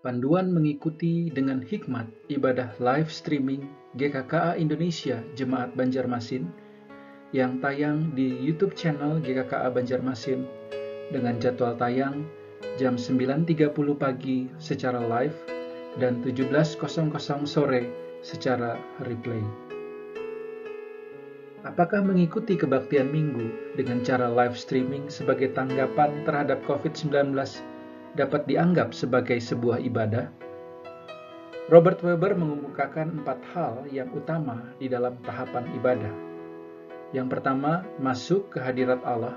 Panduan mengikuti dengan hikmat ibadah live streaming GKKA Indonesia Jemaat Banjarmasin yang tayang di YouTube channel GKKA Banjarmasin dengan jadwal tayang jam 9.30 pagi secara live dan 17.00 sore secara replay. Apakah mengikuti kebaktian minggu dengan cara live streaming sebagai tanggapan terhadap COVID-19 dapat dianggap sebagai sebuah ibadah? Robert Weber mengemukakan 4 hal yang utama di dalam tahapan ibadah. Yang pertama, masuk ke hadirat Allah,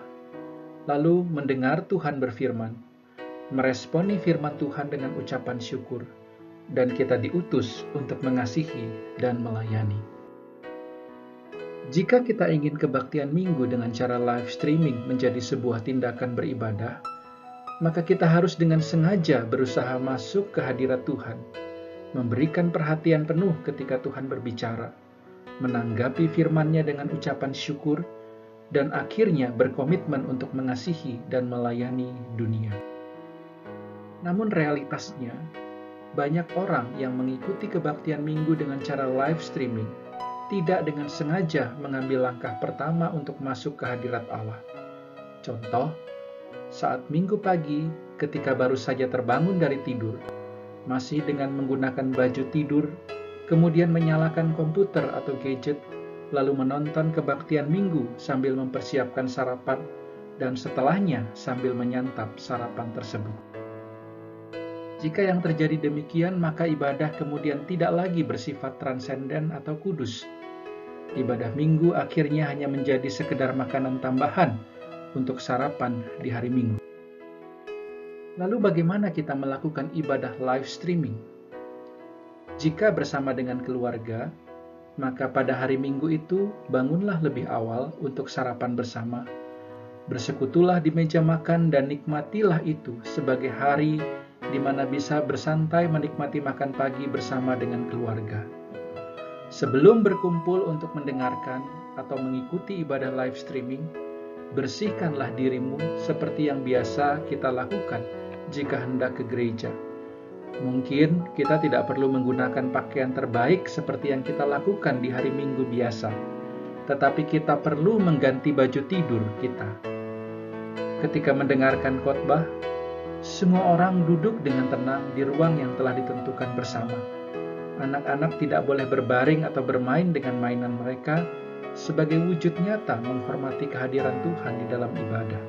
lalu mendengar Tuhan berfirman, meresponi firman Tuhan dengan ucapan syukur, dan kita diutus untuk mengasihi dan melayani. Jika kita ingin kebaktian minggu dengan cara live streaming menjadi sebuah tindakan beribadah, maka kita harus dengan sengaja berusaha masuk ke hadirat Tuhan, memberikan perhatian penuh ketika Tuhan berbicara, menanggapi firman-Nya dengan ucapan syukur, dan akhirnya berkomitmen untuk mengasihi dan melayani dunia. Namun realitasnya, banyak orang yang mengikuti kebaktian minggu dengan cara live streaming tidak dengan sengaja mengambil langkah pertama untuk masuk ke hadirat Allah. Contoh, saat minggu pagi ketika baru saja terbangun dari tidur, masih dengan menggunakan baju tidur, kemudian menyalakan komputer atau gadget, lalu menonton kebaktian minggu sambil mempersiapkan sarapan, dan setelahnya sambil menyantap sarapan tersebut. Jika yang terjadi demikian, maka ibadah kemudian tidak lagi bersifat transenden atau kudus. Ibadah minggu akhirnya hanya menjadi sekedar makanan tambahan untuk sarapan di hari Minggu. Lalu bagaimana kita melakukan ibadah live streaming? Jika bersama dengan keluarga, maka pada hari Minggu itu bangunlah lebih awal untuk sarapan bersama. Bersekutulah di meja makan dan nikmatilah itu sebagai hari di mana bisa bersantai menikmati makan pagi bersama dengan keluarga. Sebelum berkumpul untuk mendengarkan atau mengikuti ibadah live streaming, bersihkanlah dirimu seperti yang biasa kita lakukan jika hendak ke gereja. Mungkin kita tidak perlu menggunakan pakaian terbaik seperti yang kita lakukan di hari Minggu biasa, tetapi kita perlu mengganti baju tidur kita. Ketika mendengarkan khotbah, semua orang duduk dengan tenang di ruang yang telah ditentukan bersama. Anak-anak tidak boleh berbaring atau bermain dengan mainan mereka sebagai wujud nyata menghormati kehadiran Tuhan di dalam ibadah.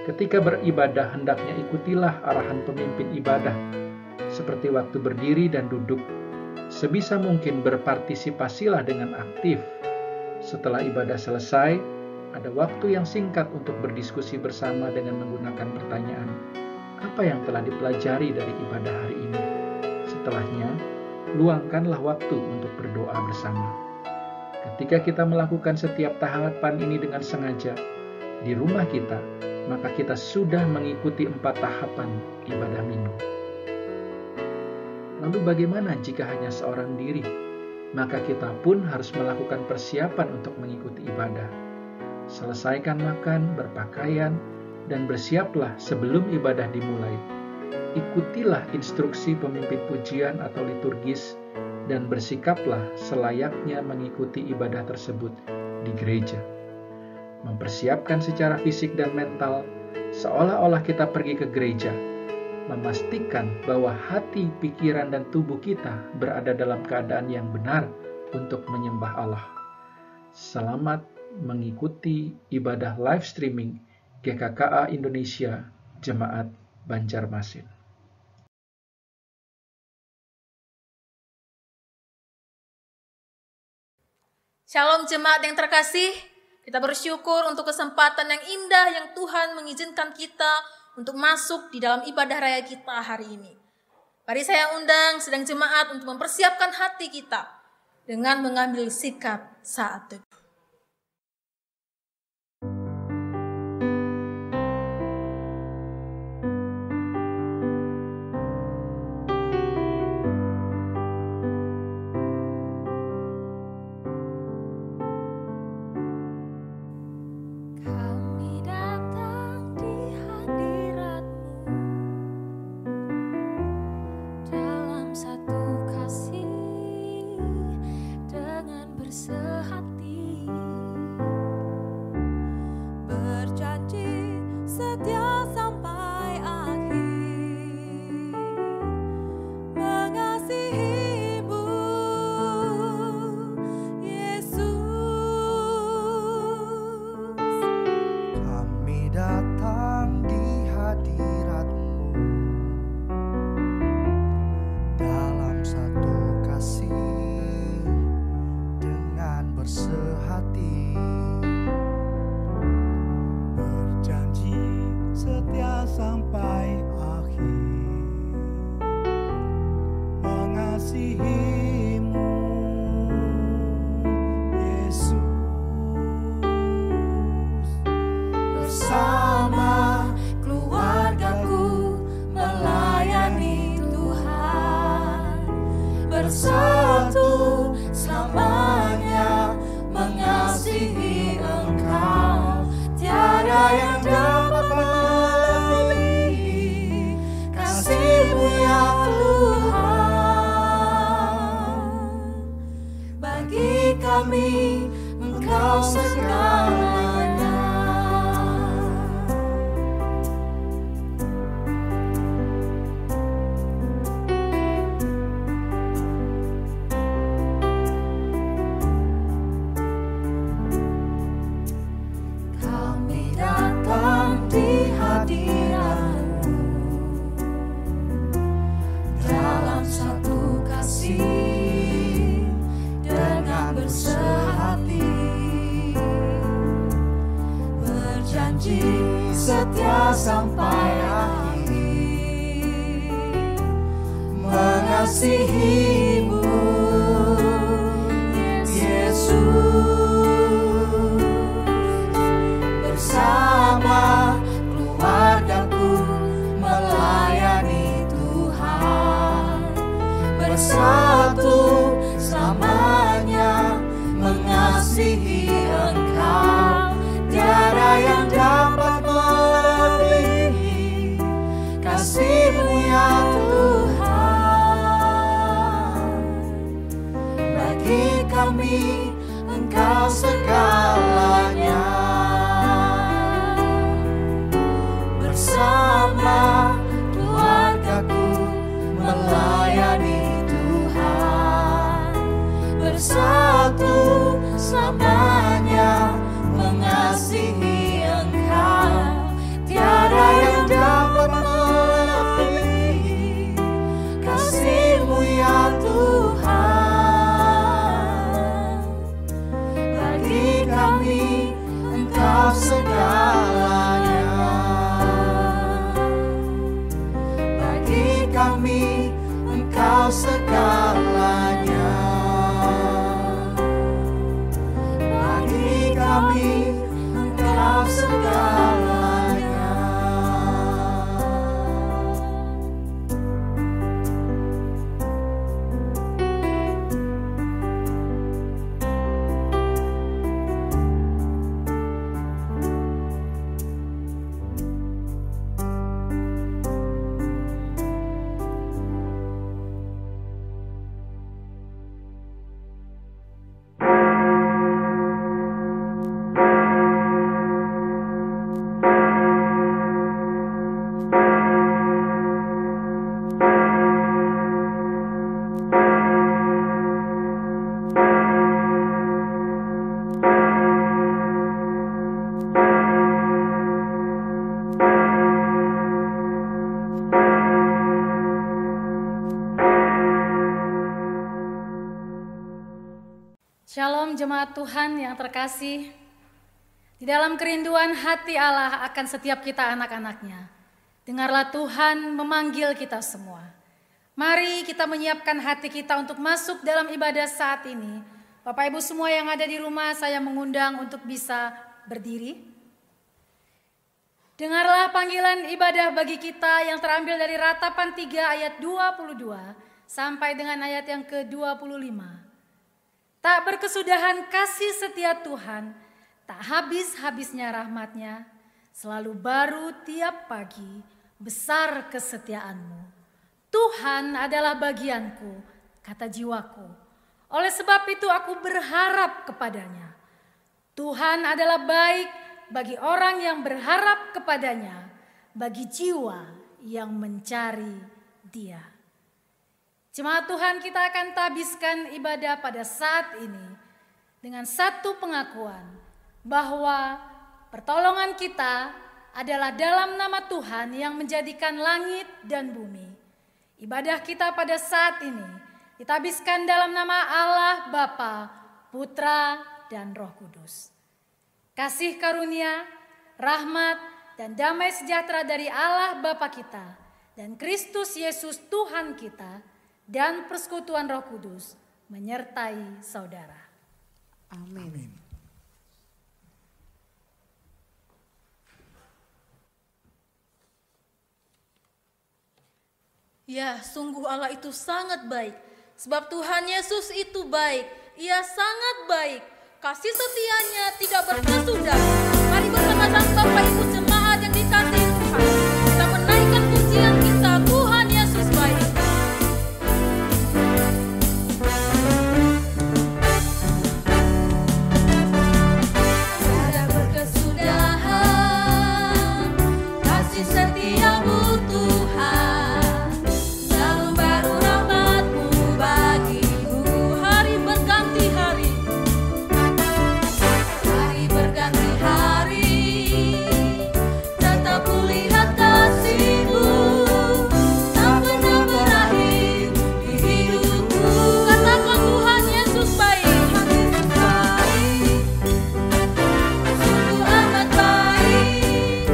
Ketika beribadah, hendaknya ikutilah arahan pemimpin ibadah, seperti waktu berdiri dan duduk. Sebisa mungkin berpartisipasilah dengan aktif. Setelah ibadah selesai, ada waktu yang singkat untuk berdiskusi bersama dengan menggunakan pertanyaan, apa yang telah dipelajari dari ibadah hari ini? Setelahnya, luangkanlah waktu untuk berdoa bersama. Ketika kita melakukan setiap tahapan ini dengan sengaja di rumah kita, maka kita sudah mengikuti 4 tahapan ibadah minggu. Lalu bagaimana jika hanya seorang diri? Maka kita pun harus melakukan persiapan untuk mengikuti ibadah. Selesaikan makan, berpakaian, dan bersiaplah sebelum ibadah dimulai. Ikutilah instruksi pemimpin pujian atau liturgis dan bersikaplah selayaknya mengikuti ibadah tersebut di gereja. Mempersiapkan secara fisik dan mental seolah-olah kita pergi ke gereja. Memastikan bahwa hati, pikiran, dan tubuh kita berada dalam keadaan yang benar untuk menyembah Allah. Selamat mengikuti ibadah live streaming GKKA Indonesia Jemaat Banjarmasin. Shalom jemaat yang terkasih, kita bersyukur untuk kesempatan yang indah yang Tuhan mengizinkan kita untuk masuk di dalam ibadah raya kita hari ini. Mari saya undang sedang jemaat untuk mempersiapkan hati kita dengan mengambil sikap saat teduh. mengasihi-Mu, Yesus. Bersama keluargaku melayani Tuhan, bersatu selamanya mengasihi Engkau. Tiada yang dapat melebihi kasih-Mu ya Tuhan. Bagi kami Engkau segalanya. Setia sampai akhir, mengasihi-Mu, Yesus. Bersama keluargaku melayani Tuhan, bersatu selamanya mengasihi Engkau. Tiada yang dapat melebihi kasih-Mu ya Tuhan. Bagi kami Engkau segalanya. Bersama keluargaku melayani Tuhan, bersatu selamanya mengasihi Engkau. Tiada yang dapat melebihi kasih-Mu ya Tuhan. Bagi kami Engkau segalanya. Bagi kami Engkau segalanya. Bagi kami Engkau segalanya. Shalom jemaat Tuhan yang terkasih. Di dalam kerinduan hati Allah akan setiap kita anak-anaknya, dengarlah Tuhan memanggil kita semua. Mari kita menyiapkan hati kita untuk masuk dalam ibadah saat ini. Bapak Ibu semua yang ada di rumah, saya mengundang untuk bisa berdiri. Dengarlah panggilan ibadah bagi kita yang terambil dari Ratapan 3 ayat 22 sampai dengan ayat yang ke-25. Tak berkesudahan kasih setia Tuhan, tak habis-habisnya rahmat-Nya, selalu baru tiap pagi, besar kesetiaan-Mu. Tuhan adalah bagianku, kata jiwaku. Oleh sebab itu aku berharap kepada-Nya. Tuhan adalah baik bagi orang yang berharap kepada-Nya, bagi jiwa yang mencari Dia. Jemaat Tuhan, kita akan tabiskan ibadah pada saat ini dengan satu pengakuan bahwa pertolongan kita adalah dalam nama Tuhan yang menjadikan langit dan bumi. Ibadah kita pada saat ini ditabiskan dalam nama Allah Bapa, Putra, dan Roh Kudus. Kasih karunia, rahmat, dan damai sejahtera dari Allah Bapa kita dan Kristus Yesus Tuhan kita dan persekutuan Roh Kudus menyertai saudara. Amin. Ya, sungguh Allah itu sangat baik. Sebab Tuhan Yesus itu baik. Ia sangat baik. Kasih setianya tidak berkesudahan. Mari bersama-sama Bapak Ibu jemaat yang dikasihi Tuhan, kita menaikkan pujian kita, Tuhan Yesus baik. Tiada berkesudahan kasih setiamu Tuhan, selalu baru rahmat-Mu bagiku. Hari berganti hari, hari berganti hari, tetap kulihat kasih-Mu, tak pernah berakhir di hidupku. Katakan Tuhan Yesus baik, sungguh amat baik,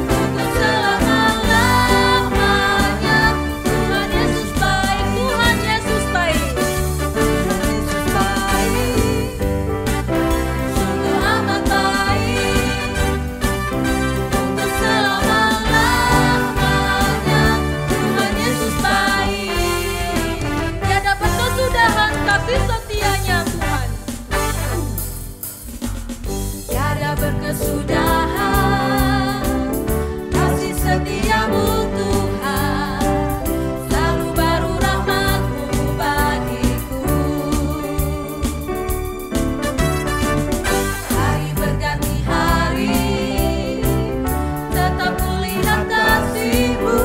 untuk selama-lamanya. Tuhan Yesus baik, Tuhan Yesus baik, sungguh amat baik, untuk selama-lamanya. Tuhan Yesus baik, tiada berkesudahan kasih setianya Tuhan. Tiada berkesudahan kasih setiamu Tuhan, selalu baru rahmat-Mu bagiku. Hari berganti hari, tetap kulihat kasih-Mu,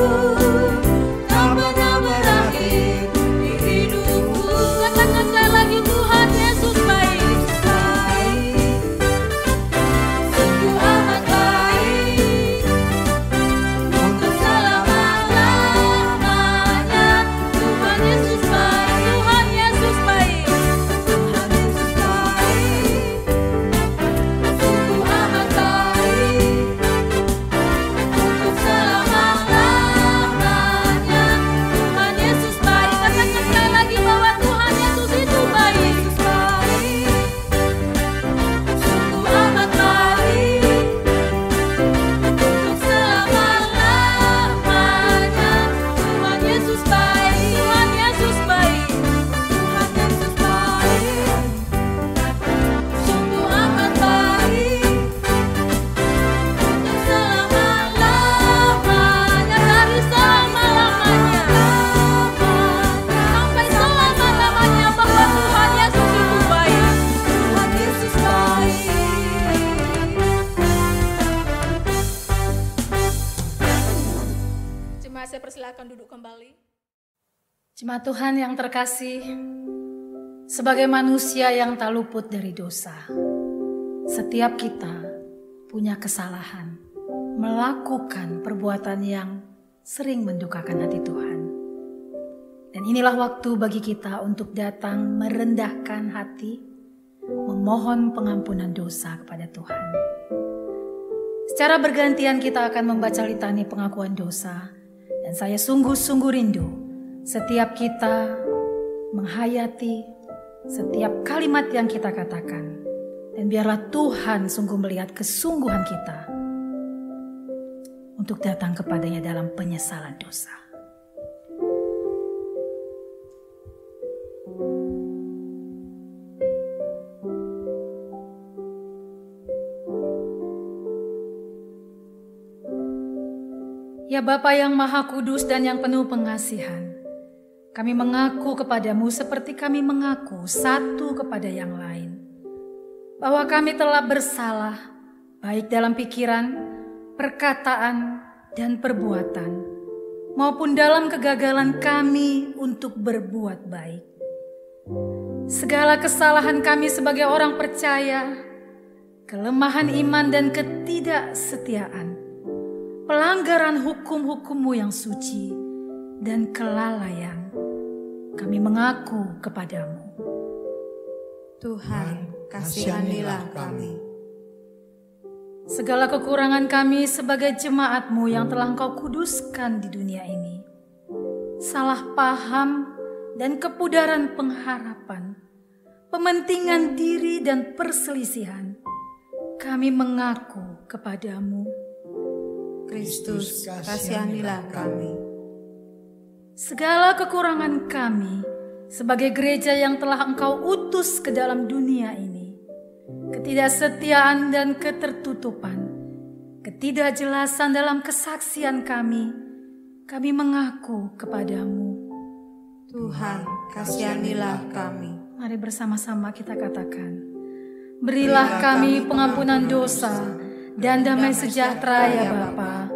tak pernah berakhir di hidupku. Katakan sekali lagi, Tuhan Yesus baik, sungguh amat baik, untuk selama-lamanya. Tuhan Yesus baik, Tuhan Yesus baik, Tuhan Yesus baik, sungguh amat baik, untuk selama-lamanya. Tuhan Yesus baik. Katakan sekali lagi bahwa Tuhan Yesus itu baik, sungguh amat baik, untuk selama-lamanya. Tuhan Yesus baik, Tuhan Yesus baik, Tuhan Yesus baik, sungguh amat baik, untuk selama-lamanya. Dari selama-lamanya sampai selama-lamanya, bahwa Tuhan Yesus itu baik, Tuhan Yesus baik. Jemaat, saya persilakan duduk kembali. Jemaat Tuhan yang terkasih, sebagai manusia yang tak luput dari dosa, setiap kita punya kesalahan, melakukan perbuatan yang sering mendukakan hati Tuhan. Dan inilah waktu bagi kita untuk datang merendahkan hati, memohon pengampunan dosa kepada Tuhan. Secara bergantian kita akan membaca litani pengakuan dosa, dan saya sungguh-sungguh rindu setiap kita menghayati setiap kalimat yang kita katakan. Dan biarlah Tuhan sungguh melihat kesungguhan kita untuk datang kepadanya dalam penyesalan dosa. Ya Bapa yang Maha Kudus dan yang penuh pengasihan, kami mengaku kepadamu seperti kami mengaku satu kepada yang lain, bahwa kami telah bersalah, baik dalam pikiran, perkataan, dan perbuatan, maupun dalam kegagalan kami untuk berbuat baik. Segala kesalahan kami sebagai orang percaya, kelemahan iman dan ketidaksetiaan, pelanggaran hukum-hukum-Mu yang suci, dan kelalaian, kami mengaku kepadamu. Tuhan, kasihanilah kami. Segala kekurangan kami sebagai jemaat-Mu yang telah Engkau kuduskan di dunia ini, salah paham dan kepudaran pengharapan, pementingan diri dan perselisihan, kami mengaku kepadamu. Kristus, kasihanilah kami. Segala kekurangan kami sebagai gereja yang telah Engkau utus ke dalam dunia ini, ketidaksetiaan dan ketertutupan, ketidakjelasan dalam kesaksian kami mengaku kepadamu. Tuhan, kasihanilah kami. Mari bersama-sama kita katakan, berilah kami pengampunan dosa dan damai sejahtera ya Bapa.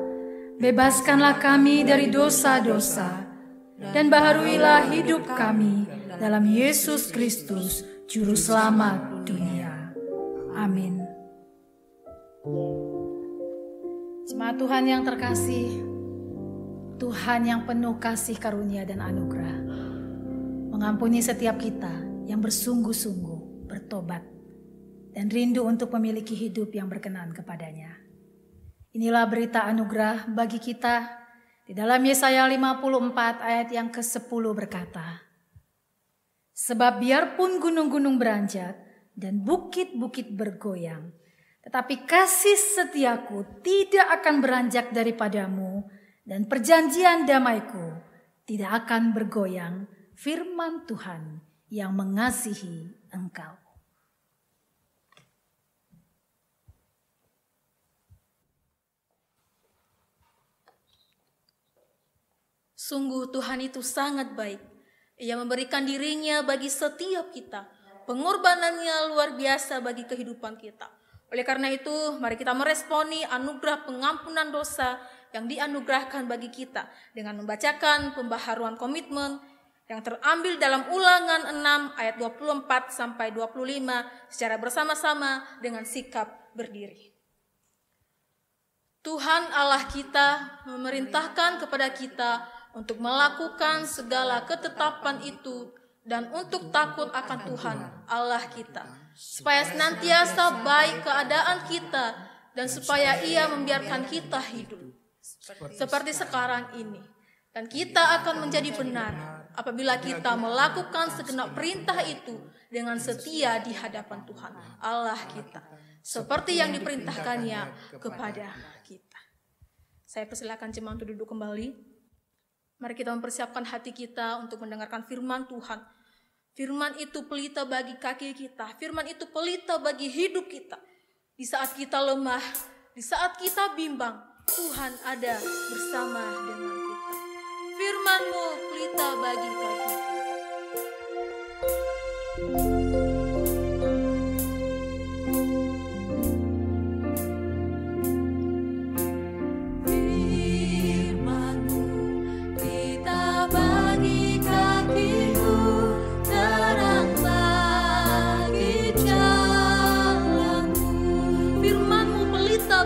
Bebaskanlah kami dari dosa-dosa dan baharuilah hidup kami dalam Yesus Kristus, Juru Selamat dunia. Amin. Jemaat Tuhan yang terkasih, Tuhan yang penuh kasih karunia dan anugerah, mengampuni setiap kita yang bersungguh-sungguh bertobat dan rindu untuk memiliki hidup yang berkenan kepadanya. Inilah berita anugerah bagi kita di dalam Yesaya 54 ayat yang ke-10 berkata, sebab biarpun gunung-gunung beranjak dan bukit-bukit bergoyang, tetapi kasih setiaku tidak akan beranjak daripadamu dan perjanjian damaiku tidak akan bergoyang, firman Tuhan yang mengasihi engkau. Sungguh Tuhan itu sangat baik. Ia memberikan dirinya bagi setiap kita. Pengorbanannya luar biasa bagi kehidupan kita. Oleh karena itu, mari kita meresponi anugerah pengampunan dosa yang dianugerahkan bagi kita dengan membacakan pembaharuan komitmen yang terambil dalam Ulangan 6 ayat 24 sampai 25 secara bersama-sama dengan sikap berdiri. Tuhan Allah kita memerintahkan kepada kita untuk melakukan segala ketetapan itu dan untuk takut akan Tuhan Allah kita, supaya senantiasa baik keadaan kita dan supaya Ia membiarkan kita hidup seperti sekarang ini. Dan kita akan menjadi benar apabila kita melakukan segenap perintah itu dengan setia di hadapan Tuhan Allah kita, seperti yang diperintahkannya kepada kita. Saya persilakan jemaat untuk duduk kembali. Mari kita mempersiapkan hati kita untuk mendengarkan firman Tuhan. Firman itu pelita bagi kaki kita. Firman itu pelita bagi hidup kita. Di saat kita lemah, di saat kita bimbang, Tuhan ada bersama dengan kita. Firman-Mu pelita bagi kaki.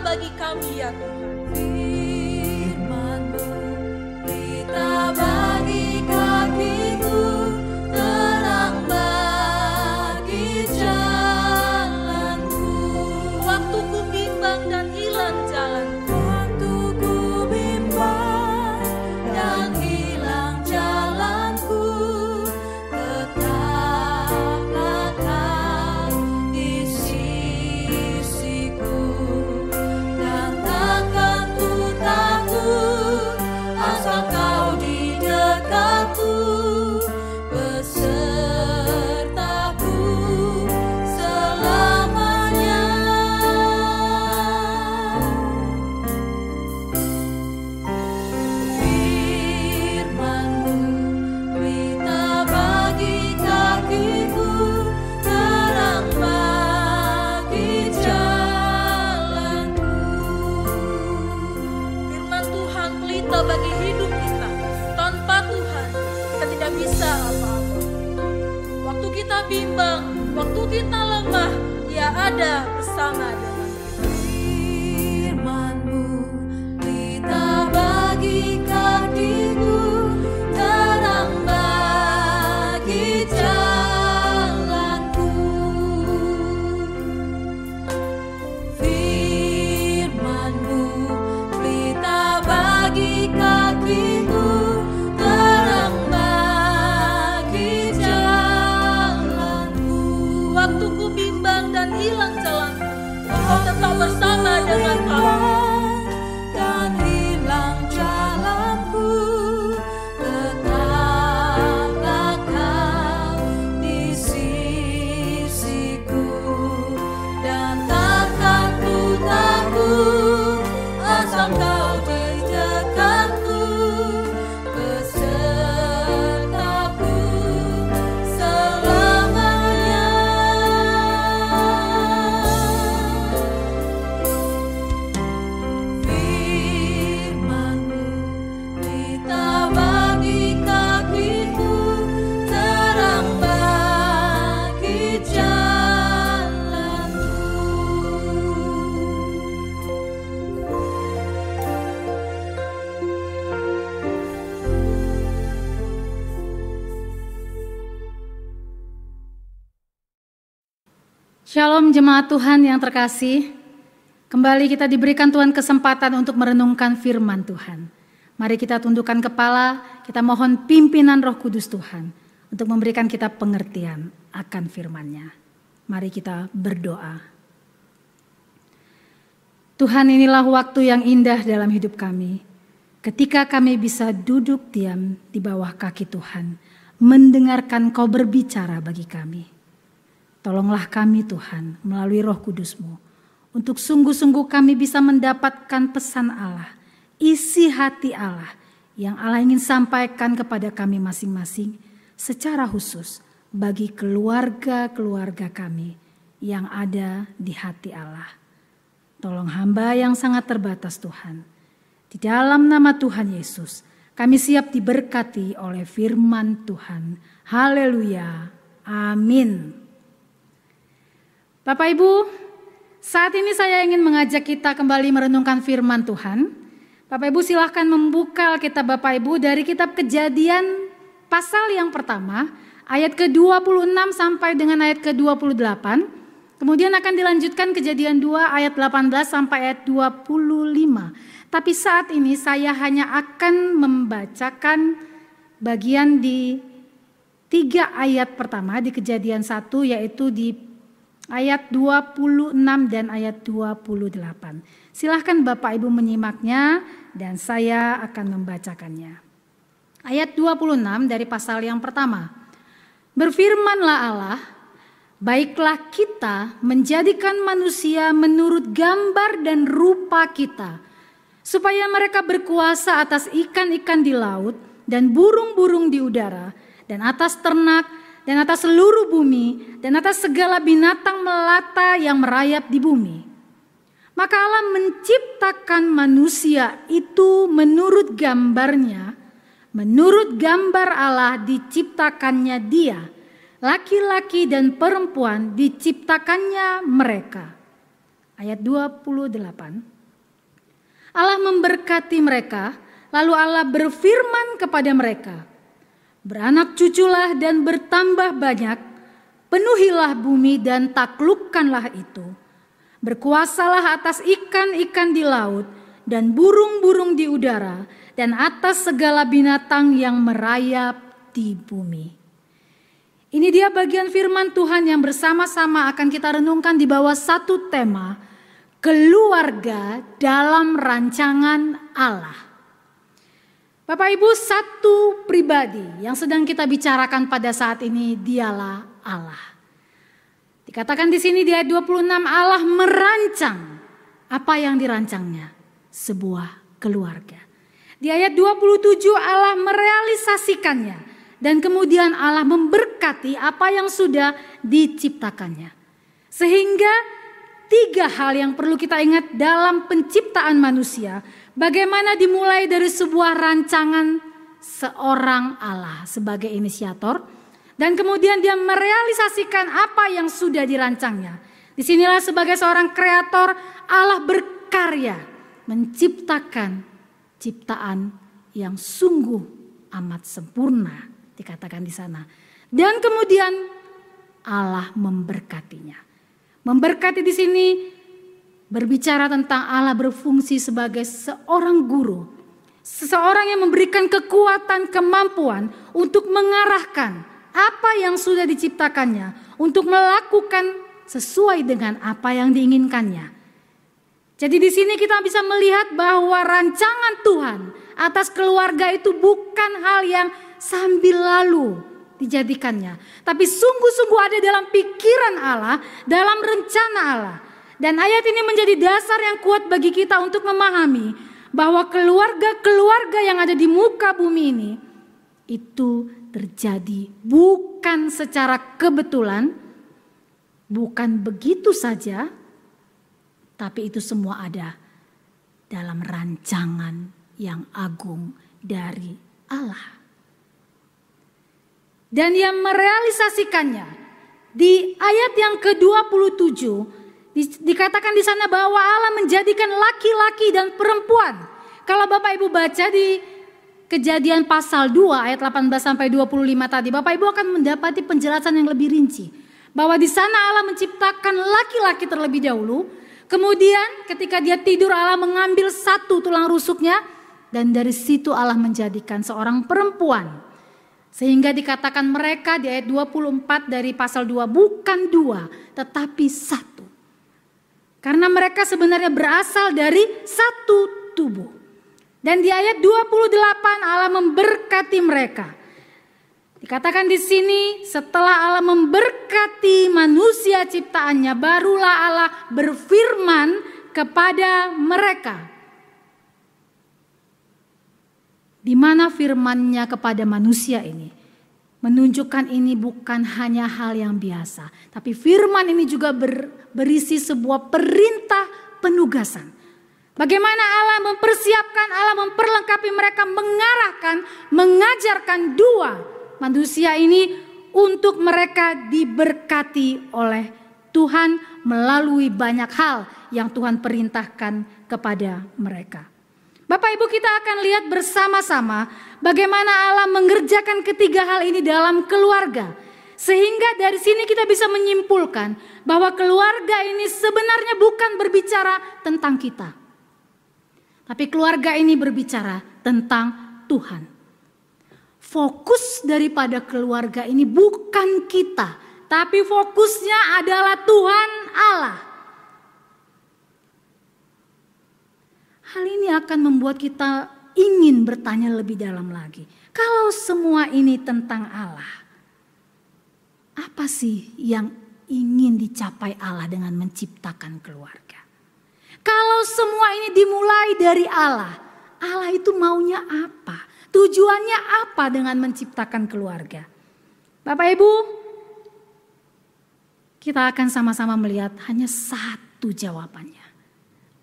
Bagi kami ya Tuhan. Firman-Mu pelita bagi kakiku, terang bagi jalanku. Waktu ku bimbang dan hilang jalanku. Waktu ku bimbang dan hilang jalanku, tetaplah Kau di sisiku. Asal Kau di dekatku, besertaku selamanya. Firman-Mu pelita bagi kakiku, terang bagi jalanku. Pelita bagi hidup kita. Tanpa Tuhan kita tidak bisa apa-apa. Waktu kita bimbang, waktu kita lemah, Dia ada bersama dengan kita. Firman-Mu pelita bagi kakiku, terang bagi jalanku. Firman-Mu pelita bagi kakiku, terang Shalom jemaat Tuhan yang terkasih. Kembali kita diberikan Tuhan kesempatan untuk merenungkan firman Tuhan. Mari kita tundukkan kepala, kita mohon pimpinan Roh Kudus Tuhan untuk memberikan kita pengertian akan firman-Nya. Mari kita berdoa. Tuhan, inilah waktu yang indah dalam hidup kami. Ketika kami bisa duduk diam di bawah kaki Tuhan, mendengarkan Kau berbicara bagi kami. Tolonglah kami Tuhan melalui Roh Kudus-Mu, untuk sungguh-sungguh kami bisa mendapatkan pesan Allah, isi hati Allah yang Allah ingin sampaikan kepada kami masing-masing secara khusus bagi keluarga-keluarga kami yang ada di hati Allah. Tolong hamba yang sangat terbatas Tuhan. Di dalam nama Tuhan Yesus, kami siap diberkati oleh firman Tuhan. Haleluya. Amin. Bapak Ibu, saat ini saya ingin mengajak kita kembali merenungkan firman Tuhan. Bapak Ibu silahkan membuka Alkitab Bapak Ibu dari kitab Kejadian pasal yang pertama, ayat ke-26 sampai dengan ayat ke-28. Kemudian akan dilanjutkan Kejadian 2 ayat 18 sampai ayat 25. Tapi saat ini saya hanya akan membacakan bagian di 3 ayat pertama di Kejadian 1, yaitu di ayat 26 dan ayat 28. Silahkan Bapak Ibu menyimaknya dan saya akan membacakannya. Ayat 26 dari pasal yang pertama. Berfirmanlah Allah, baiklah kita menjadikan manusia menurut gambar dan rupa kita, supaya mereka berkuasa atas ikan-ikan di laut dan burung-burung di udara dan atas ternak dan atas seluruh bumi, dan atas segala binatang melata yang merayap di bumi. Maka Allah menciptakan manusia itu menurut gambarnya, menurut gambar Allah diciptakannya dia, laki-laki dan perempuan diciptakannya mereka. Ayat 28. Allah memberkati mereka, lalu Allah berfirman kepada mereka, beranak cuculah dan bertambah banyak, penuhilah bumi dan taklukkanlah itu. Berkuasalah atas ikan-ikan di laut dan burung-burung di udara dan atas segala binatang yang merayap di bumi. Ini dia bagian firman Tuhan yang bersama-sama akan kita renungkan di bawah satu tema, keluarga dalam rancangan Allah. Bapak Ibu, satu pribadi yang sedang kita bicarakan pada saat ini dialah Allah. Dikatakan di sini di ayat 26, Allah merancang. Apa yang dirancangnya? Sebuah keluarga. Di ayat 27 Allah merealisasikannya. Dan kemudian Allah memberkati apa yang sudah diciptakannya. Sehingga 3 hal yang perlu kita ingat dalam penciptaan manusia. Bagaimana dimulai dari sebuah rancangan seorang Allah sebagai inisiator. Dan kemudian dia merealisasikan apa yang sudah dirancangnya. Disinilah sebagai seorang kreator Allah berkarya. Menciptakan ciptaan yang sungguh amat sempurna. Dikatakan di sana. Dan kemudian Allah memberkatinya. Memberkati di sini berbicara tentang Allah berfungsi sebagai seorang guru. Seseorang yang memberikan kekuatan, kemampuan untuk mengarahkan apa yang sudah diciptakannya. Untuk melakukan sesuai dengan apa yang diinginkannya. Jadi di sini kita bisa melihat bahwa rancangan Tuhan atas keluarga itu bukan hal yang sambil lalu dijadikannya. Tapi sungguh-sungguh ada dalam pikiran Allah, dalam rencana Allah. Dan ayat ini menjadi dasar yang kuat bagi kita untuk memahami bahwa keluarga-keluarga yang ada di muka bumi ini itu terjadi bukan secara kebetulan, bukan begitu saja, tapi itu semua ada dalam rancangan yang agung dari Allah. Dan yang merealisasikannya di ayat yang ke-27 dikatakan di sana bahwa Allah menjadikan laki-laki dan perempuan. Kalau Bapak Ibu baca di Kejadian pasal 2 ayat 18 sampai 25 tadi, Bapak Ibu akan mendapati penjelasan yang lebih rinci. Bahwa di sana Allah menciptakan laki-laki terlebih dahulu. Kemudian ketika dia tidur Allah mengambil satu tulang rusuknya. Dan dari situ Allah menjadikan seorang perempuan. Sehingga dikatakan mereka di ayat 24 dari pasal 2 bukan dua tetapi satu. Karena mereka sebenarnya berasal dari satu tubuh. Dan di ayat 28 Allah memberkati mereka. Dikatakan di sini setelah Allah memberkati manusia ciptaannya barulah Allah berfirman kepada mereka. Di mana firman-Nya kepada manusia ini menunjukkan ini bukan hanya hal yang biasa, tapi firman ini juga berisi sebuah perintah penugasan. Bagaimana Allah mempersiapkan, Allah memperlengkapi mereka, mengarahkan, mengajarkan dua manusia ini untuk mereka diberkati oleh Tuhan melalui banyak hal yang Tuhan perintahkan kepada mereka. Bapak Ibu, kita akan lihat bersama-sama bagaimana Allah mengerjakan ketiga hal ini dalam keluarga. Sehingga dari sini kita bisa menyimpulkan bahwa keluarga ini sebenarnya bukan berbicara tentang kita. Tapi keluarga ini berbicara tentang Tuhan. Fokus daripada keluarga ini bukan kita, tapi fokusnya adalah Tuhan Allah. Hal ini akan membuat kita ingin bertanya lebih dalam lagi. Kalau semua ini tentang Allah, apa sih yang ingin dicapai Allah dengan menciptakan keluarga? Kalau semua ini dimulai dari Allah, Allah itu maunya apa? Tujuannya apa dengan menciptakan keluarga? Bapak Ibu, kita akan sama-sama melihat hanya satu jawabannya.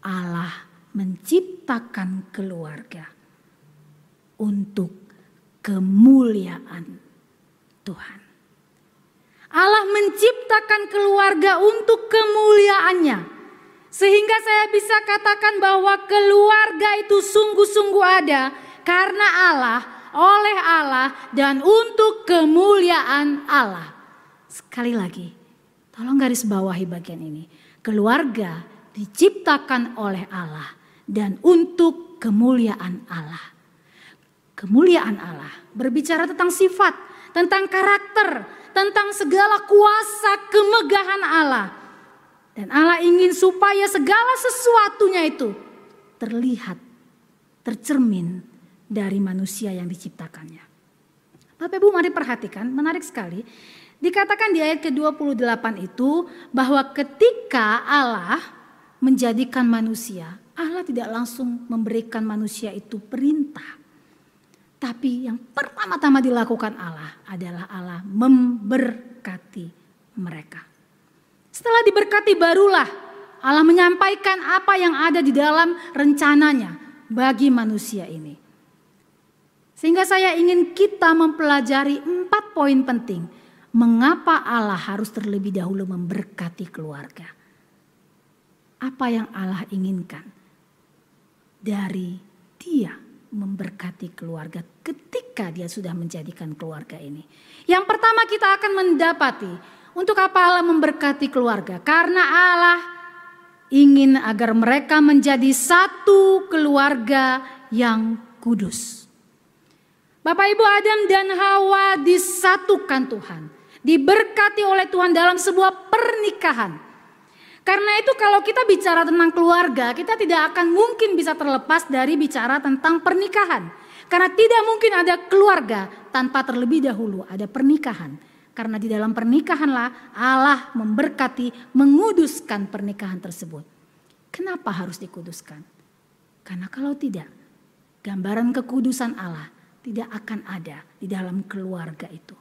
Allah menciptakan keluarga untuk kemuliaan Tuhan. Allah menciptakan keluarga untuk kemuliaannya. Sehingga saya bisa katakan bahwa keluarga itu sungguh-sungguh ada karena Allah, oleh Allah, dan untuk kemuliaan Allah. Sekali lagi, tolong garis bawahi bagian ini. Keluarga diciptakan oleh Allah dan untuk kemuliaan Allah. Kemuliaan Allah berbicara tentang sifat, tentang karakter, tentang segala kuasa kemegahan Allah. Dan Allah ingin supaya segala sesuatunya itu terlihat, tercermin dari manusia yang diciptakannya. Bapak Ibu mari perhatikan, menarik sekali. Dikatakan di ayat ke-28 itu bahwa ketika Allah menjadikan manusia, Allah tidak langsung memberikan manusia itu perintah. Tapi yang pertama-tama dilakukan Allah adalah Allah memberkati mereka. Setelah diberkati barulah Allah menyampaikan apa yang ada di dalam rencananya bagi manusia ini. Sehingga saya ingin kita mempelajari 4 poin penting. Mengapa Allah harus terlebih dahulu memberkati keluarga. Apa yang Allah inginkan dari Dia memberkati keluarga ketika Dia sudah menjadikan keluarga ini. Yang pertama kita akan mendapati untuk apa Allah memberkati keluarga. Karena Allah ingin agar mereka menjadi satu keluarga yang kudus. Bapak Ibu, Adam dan Hawa disatukan Tuhan. Diberkati oleh Tuhan dalam sebuah pernikahan. Karena itu kalau kita bicara tentang keluarga, kita tidak akan mungkin bisa terlepas dari bicara tentang pernikahan. Karena tidak mungkin ada keluarga tanpa terlebih dahulu ada pernikahan. Karena di dalam pernikahanlah Allah memberkati, menguduskan pernikahan tersebut. Kenapa harus dikuduskan? Karena kalau tidak, gambaran kekudusan Allah tidak akan ada di dalam keluarga itu.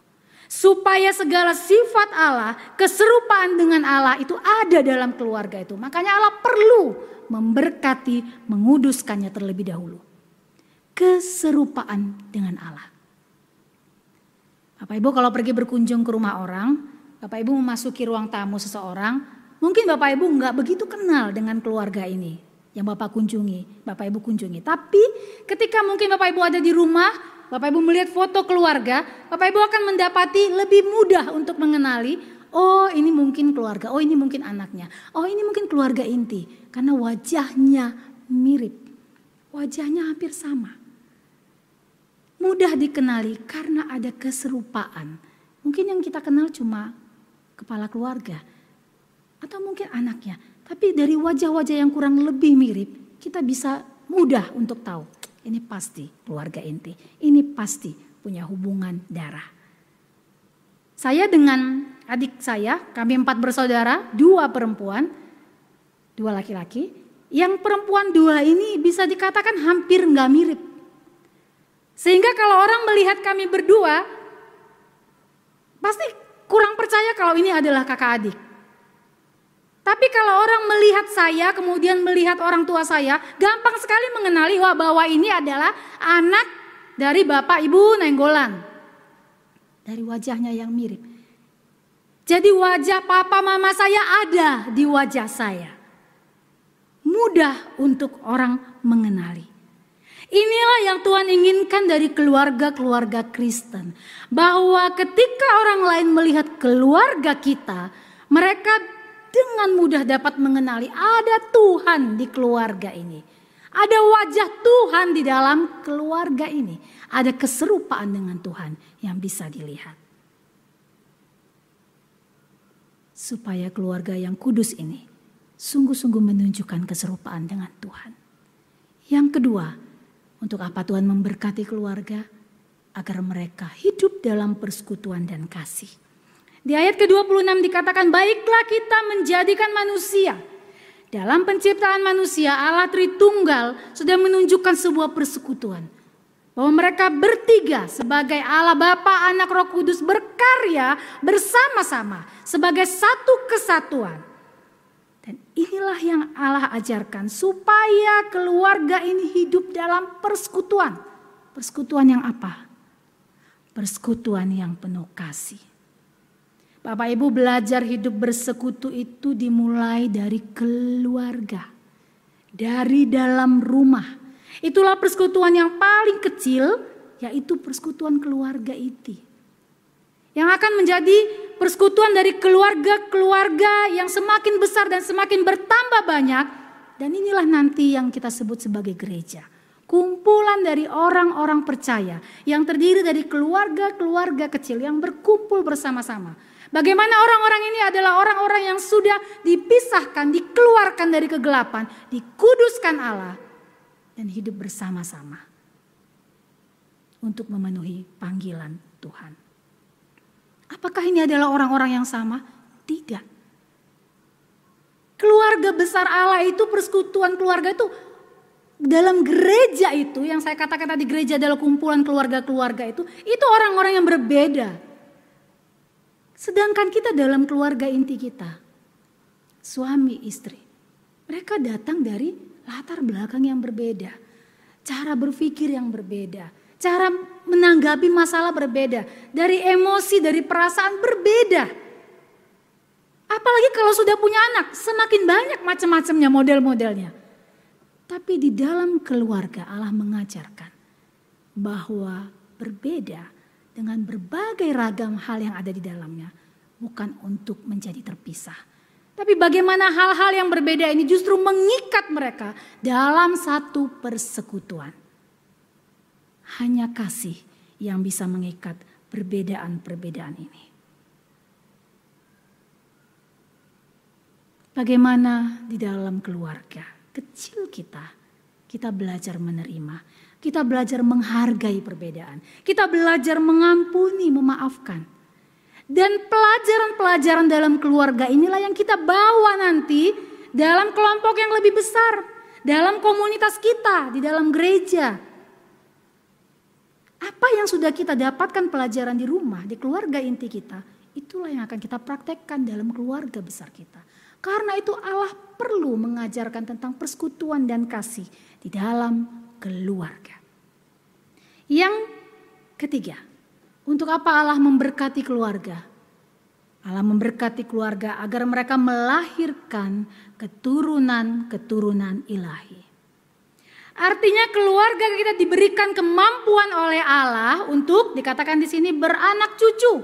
Supaya segala sifat Allah, keserupaan dengan Allah itu ada dalam keluarga itu. Makanya Allah perlu memberkati, menguduskannya terlebih dahulu. Keserupaan dengan Allah. Bapak Ibu kalau pergi berkunjung ke rumah orang, Bapak Ibu memasuki ruang tamu seseorang, mungkin Bapak Ibu nggak begitu kenal dengan keluarga ini yang Bapak kunjungi, Bapak Ibu kunjungi. Tapi ketika mungkin Bapak Ibu ada di rumah, Bapak Ibu melihat foto keluarga, Bapak Ibu akan mendapati lebih mudah untuk mengenali, Oh ini mungkin keluarga, oh ini mungkin anaknya, oh ini mungkin keluarga inti. Karena wajahnya mirip, wajahnya hampir sama. Mudah dikenali karena ada keserupaan. Mungkin yang kita kenal cuma kepala keluarga atau mungkin anaknya. Tapi dari wajah-wajah yang kurang lebih mirip, kita bisa mudah untuk tahu. Ini pasti keluarga inti, ini pasti punya hubungan darah. Saya dengan adik saya, kami 4 bersaudara, 2 perempuan, 2 laki-laki. Yang perempuan 2 ini bisa dikatakan hampir nggak mirip. Sehingga kalau orang melihat kami berdua, pasti kurang percaya kalau ini adalah kakak adik. Tapi kalau orang melihat saya, kemudian melihat orang tua saya, gampang sekali mengenali bahwa ini adalah anak dari Bapak Ibu Nainggolan. Dari wajahnya yang mirip. Jadi wajah papa mama saya ada di wajah saya. Mudah untuk orang mengenali. Inilah yang Tuhan inginkan dari keluarga-keluarga Kristen. Bahwa ketika orang lain melihat keluarga kita, mereka dengan mudah dapat mengenali ada Tuhan di keluarga ini. Ada wajah Tuhan di dalam keluarga ini. Ada keserupaan dengan Tuhan yang bisa dilihat. Supaya keluarga yang kudus ini sungguh-sungguh menunjukkan keserupaan dengan Tuhan. Yang kedua, untuk apa Tuhan memberkati keluarga? Agar mereka hidup dalam persekutuan dan kasih. Di ayat ke-26 dikatakan, baiklah kita menjadikan manusia. Dalam penciptaan manusia, Allah Tritunggal sudah menunjukkan sebuah persekutuan. Bahwa mereka bertiga sebagai Allah Bapa, Anak, Roh Kudus berkarya bersama-sama sebagai satu kesatuan. Dan inilah yang Allah ajarkan supaya keluarga ini hidup dalam persekutuan. Persekutuan yang apa? Persekutuan yang penuh kasih. Bapak Ibu, belajar hidup bersekutu itu dimulai dari keluarga. Dari dalam rumah. Itulah persekutuan yang paling kecil, yaitu persekutuan keluarga inti. Yang akan menjadi persekutuan dari keluarga-keluarga yang semakin besar dan semakin bertambah banyak. Dan inilah nanti yang kita sebut sebagai gereja. Kumpulan dari orang-orang percaya yang terdiri dari keluarga-keluarga kecil yang berkumpul bersama-sama. Bagaimana orang-orang ini adalah orang-orang yang sudah dipisahkan, dikeluarkan dari kegelapan, dikuduskan Allah, dan hidup bersama-sama untuk memenuhi panggilan Tuhan. Apakah ini adalah orang-orang yang sama? Tidak. Keluarga besar Allah itu, persekutuan keluarga itu, dalam gereja itu, yang saya katakan tadi gereja adalah kumpulan keluarga-keluarga itu orang-orang yang berbeda. Sedangkan kita dalam keluarga inti kita, suami istri, mereka datang dari latar belakang yang berbeda, cara berpikir yang berbeda, cara menanggapi masalah berbeda, dari emosi, dari perasaan berbeda. Apalagi kalau sudah punya anak, semakin banyak macam-macamnya model-modelnya. Tapi di dalam keluarga Allah mengajarkan bahwa berbeda dengan berbagai ragam hal yang ada di dalamnya, bukan untuk menjadi terpisah. Tapi bagaimana hal-hal yang berbeda ini justru mengikat mereka dalam satu persekutuan. Hanya kasih yang bisa mengikat perbedaan-perbedaan ini. Bagaimana di dalam keluarga kecil kita belajar menerima. Kita belajar menghargai perbedaan. Kita belajar mengampuni, memaafkan. Dan pelajaran-pelajaran dalam keluarga inilah yang kita bawa nanti dalam kelompok yang lebih besar. Dalam komunitas kita, di dalam gereja. Apa yang sudah kita dapatkan pelajaran di rumah, di keluarga inti kita, itulah yang akan kita praktekkan dalam keluarga besar kita. Karena itu Allah perlu mengajarkan tentang persekutuan dan kasih di dalam keluarga. Yang ketiga, untuk apa Allah memberkati keluarga? Allah memberkati keluarga agar mereka melahirkan keturunan-keturunan ilahi. Artinya keluarga kita diberikan kemampuan oleh Allah untuk dikatakan di sini beranak cucu,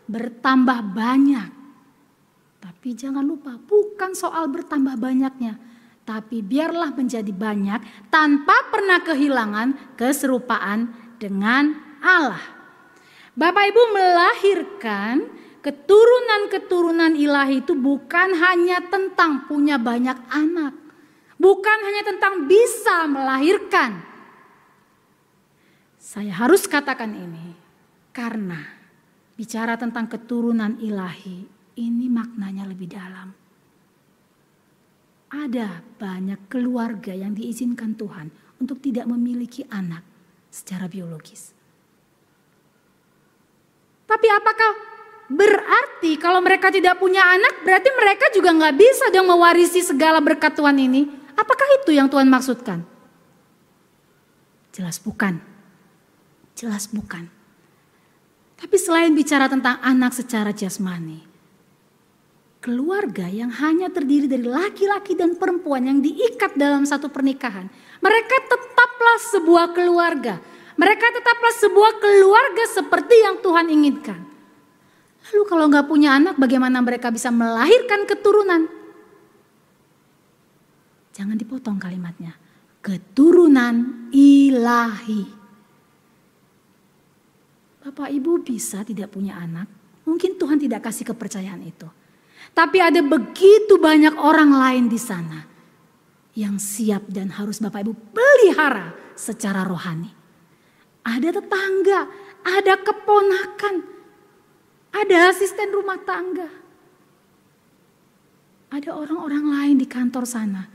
bertambah banyak. Tapi jangan lupa, bukan soal bertambah banyaknya, tapi biarlah menjadi banyak tanpa pernah kehilangan keserupaan dengan Allah. Bapak Ibu, melahirkan keturunan-keturunan ilahi itu bukan hanya tentang punya banyak anak. Bukan hanya tentang bisa melahirkan. Saya harus katakan ini karena bicara tentang keturunan ilahi, ini maknanya lebih dalam. Ada banyak keluarga yang diizinkan Tuhan untuk tidak memiliki anak secara biologis. Tapi apakah berarti kalau mereka tidak punya anak, berarti mereka juga nggak bisa dong mewarisi segala berkat Tuhan ini? Apakah itu yang Tuhan maksudkan? Jelas bukan. Jelas bukan. Tapi selain bicara tentang anak secara jasmani, keluarga yang hanya terdiri dari laki-laki dan perempuan yang diikat dalam satu pernikahan, mereka tetaplah sebuah keluarga. Mereka tetaplah sebuah keluarga seperti yang Tuhan inginkan. Lalu kalau nggak punya anak, bagaimana mereka bisa melahirkan keturunan? Jangan dipotong kalimatnya. Keturunan ilahi. Bapak Ibu bisa tidak punya anak. Mungkin Tuhan tidak kasih kepercayaan itu. Tapi ada begitu banyak orang lain di sana yang siap dan harus Bapak Ibu pelihara secara rohani. Ada tetangga, ada keponakan, ada asisten rumah tangga. Ada orang-orang lain di kantor sana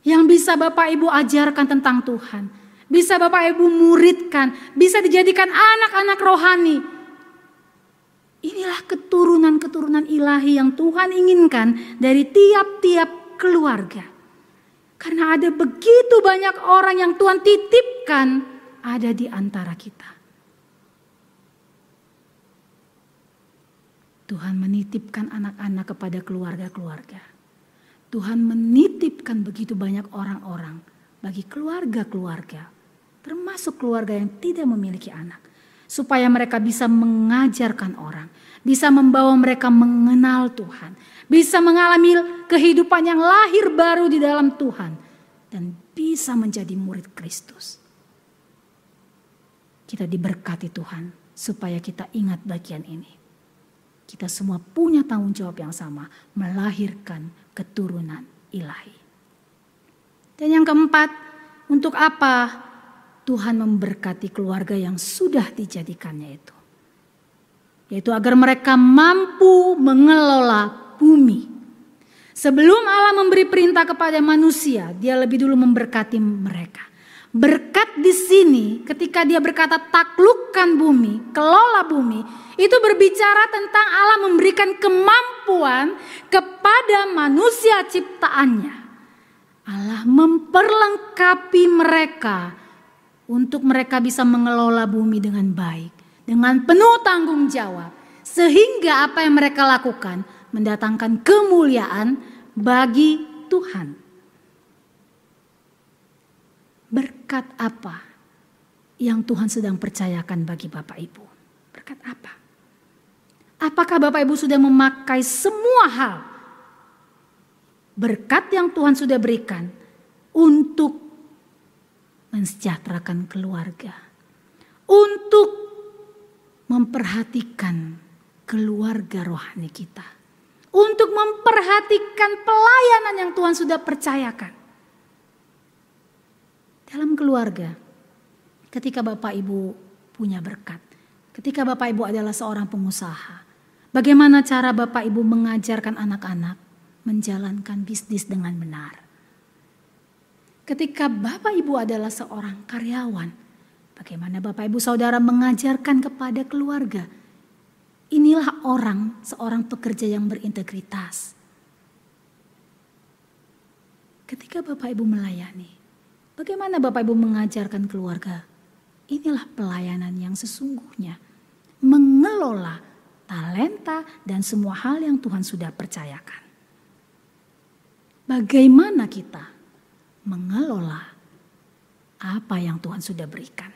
yang bisa Bapak Ibu ajarkan tentang Tuhan. Bisa Bapak Ibu muridkan, bisa dijadikan anak-anak rohani. Inilah keturunan-keturunan ilahi yang Tuhan inginkan dari tiap-tiap keluarga. Karena ada begitu banyak orang yang Tuhan titipkan ada di antara kita. Tuhan menitipkan anak-anak kepada keluarga-keluarga. Tuhan menitipkan begitu banyak orang-orang bagi keluarga-keluarga, termasuk keluarga yang tidak memiliki anak, supaya mereka bisa mengajarkan orang, bisa membawa mereka mengenal Tuhan, bisa mengalami kehidupan yang lahir baru di dalam Tuhan, dan bisa menjadi murid Kristus. Kita diberkati Tuhan supaya kita ingat bagian ini. Kita semua punya tanggung jawab yang sama, melahirkan keturunan ilahi. Dan yang keempat, untuk apa Tuhan memberkati keluarga yang sudah dijadikannya itu? Yaitu agar mereka mampu mengelola bumi. Sebelum Allah memberi perintah kepada manusia, Dia lebih dulu memberkati mereka. Berkat di sini ketika Dia berkata taklukkan bumi, kelola bumi, itu berbicara tentang Allah memberikan kemampuan kepada manusia ciptaannya. Allah memperlengkapi mereka untuk mereka bisa mengelola bumi dengan baik, dengan penuh tanggung jawab, sehingga apa yang mereka lakukan mendatangkan kemuliaan bagi Tuhan. Berkat apa yang Tuhan sedang percayakan bagi Bapak Ibu? Berkat apa? Apakah Bapak Ibu sudah memakai semua hal berkat yang Tuhan sudah berikan untuk mensejahterakan keluarga, untuk memperhatikan keluarga rohani kita, untuk memperhatikan pelayanan yang Tuhan sudah percayakan? Dalam keluarga, ketika Bapak Ibu punya berkat, ketika Bapak Ibu adalah seorang pengusaha, bagaimana cara Bapak Ibu mengajarkan anak-anak menjalankan bisnis dengan benar? Ketika Bapak Ibu adalah seorang karyawan, bagaimana Bapak Ibu Saudara mengajarkan kepada keluarga? Inilah seorang pekerja yang berintegritas. Ketika Bapak Ibu melayani, bagaimana Bapak Ibu mengajarkan keluarga? Inilah pelayanan yang sesungguhnya. Mengelola talenta dan semua hal yang Tuhan sudah percayakan. Bagaimana kita mengelola apa yang Tuhan sudah berikan?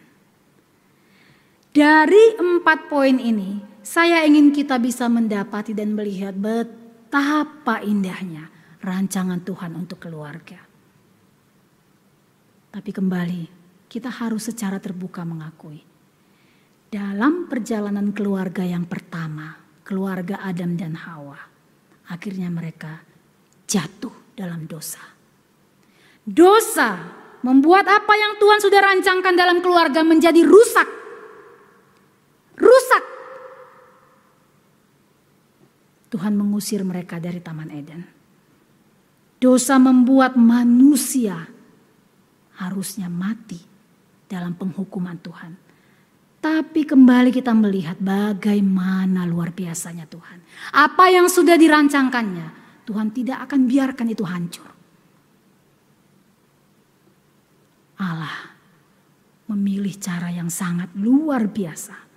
Dari 4 poin ini, saya ingin kita bisa mendapati dan melihat betapa indahnya rancangan Tuhan untuk keluarga. Tapi kembali, kita harus secara terbuka mengakui. Dalam perjalanan keluarga yang pertama, keluarga Adam dan Hawa, akhirnya mereka jatuh dalam dosa. Dosa membuat apa yang Tuhan sudah rancangkan dalam keluarga menjadi rusak. Rusak. Tuhan mengusir mereka dari Taman Eden. Dosa membuat manusia harusnya mati dalam penghukuman Tuhan. Tapi kembali kita melihat bagaimana luar biasanya Tuhan. Apa yang sudah dirancangkannya, Tuhan tidak akan biarkan itu hancur. Allah memilih cara yang sangat luar biasa.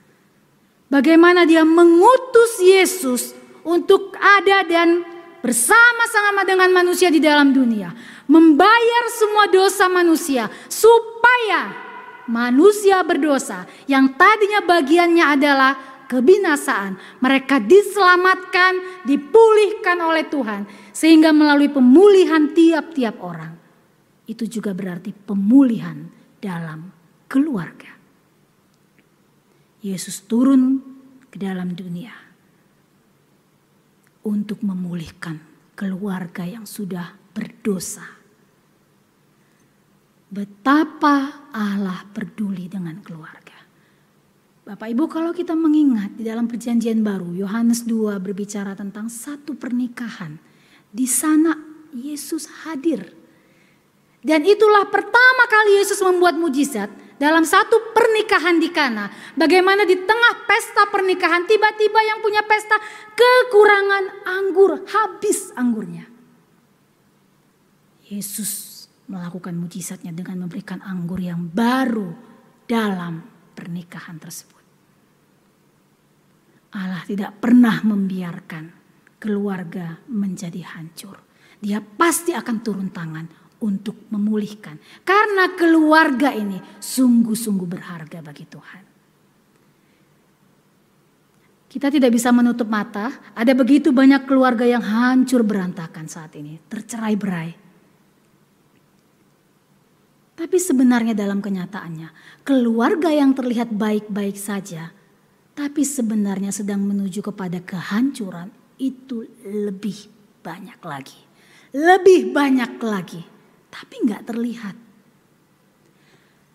Bagaimana dia mengutus Yesus untuk ada dan bersama-sama dengan manusia di dalam dunia. Membayar semua dosa manusia supaya manusia berdosa yang tadinya bagiannya adalah kebinasaan. Mereka diselamatkan, dipulihkan oleh Tuhan. Sehingga melalui pemulihan tiap-tiap orang. Itu juga berarti pemulihan dalam keluarga. Yesus turun ke dalam dunia untuk memulihkan keluarga yang sudah berdosa. Betapa Allah peduli dengan keluarga. Bapak Ibu, kalau kita mengingat di dalam Perjanjian Baru, Yohanes 2 berbicara tentang satu pernikahan. Di sana Yesus hadir. Dan itulah pertama kali Yesus membuat mujizat dalam satu pernikahan di Kana. Bagaimana di tengah pesta pernikahan tiba-tiba yang punya pesta kekurangan anggur, habis anggurnya. Yesus melakukan mujizatnya dengan memberikan anggur yang baru dalam pernikahan tersebut. Allah tidak pernah membiarkan keluarga menjadi hancur. Dia pasti akan turun tangan untuk memulihkan. Karena keluarga ini sungguh-sungguh berharga bagi Tuhan. Kita tidak bisa menutup mata, ada begitu banyak keluarga yang hancur berantakan saat ini, tercerai-berai. Tapi sebenarnya dalam kenyataannya, keluarga yang terlihat baik-baik saja, tapi sebenarnya sedang menuju kepada kehancuran, itu lebih banyak lagi. Lebih banyak lagi, tapi gak terlihat.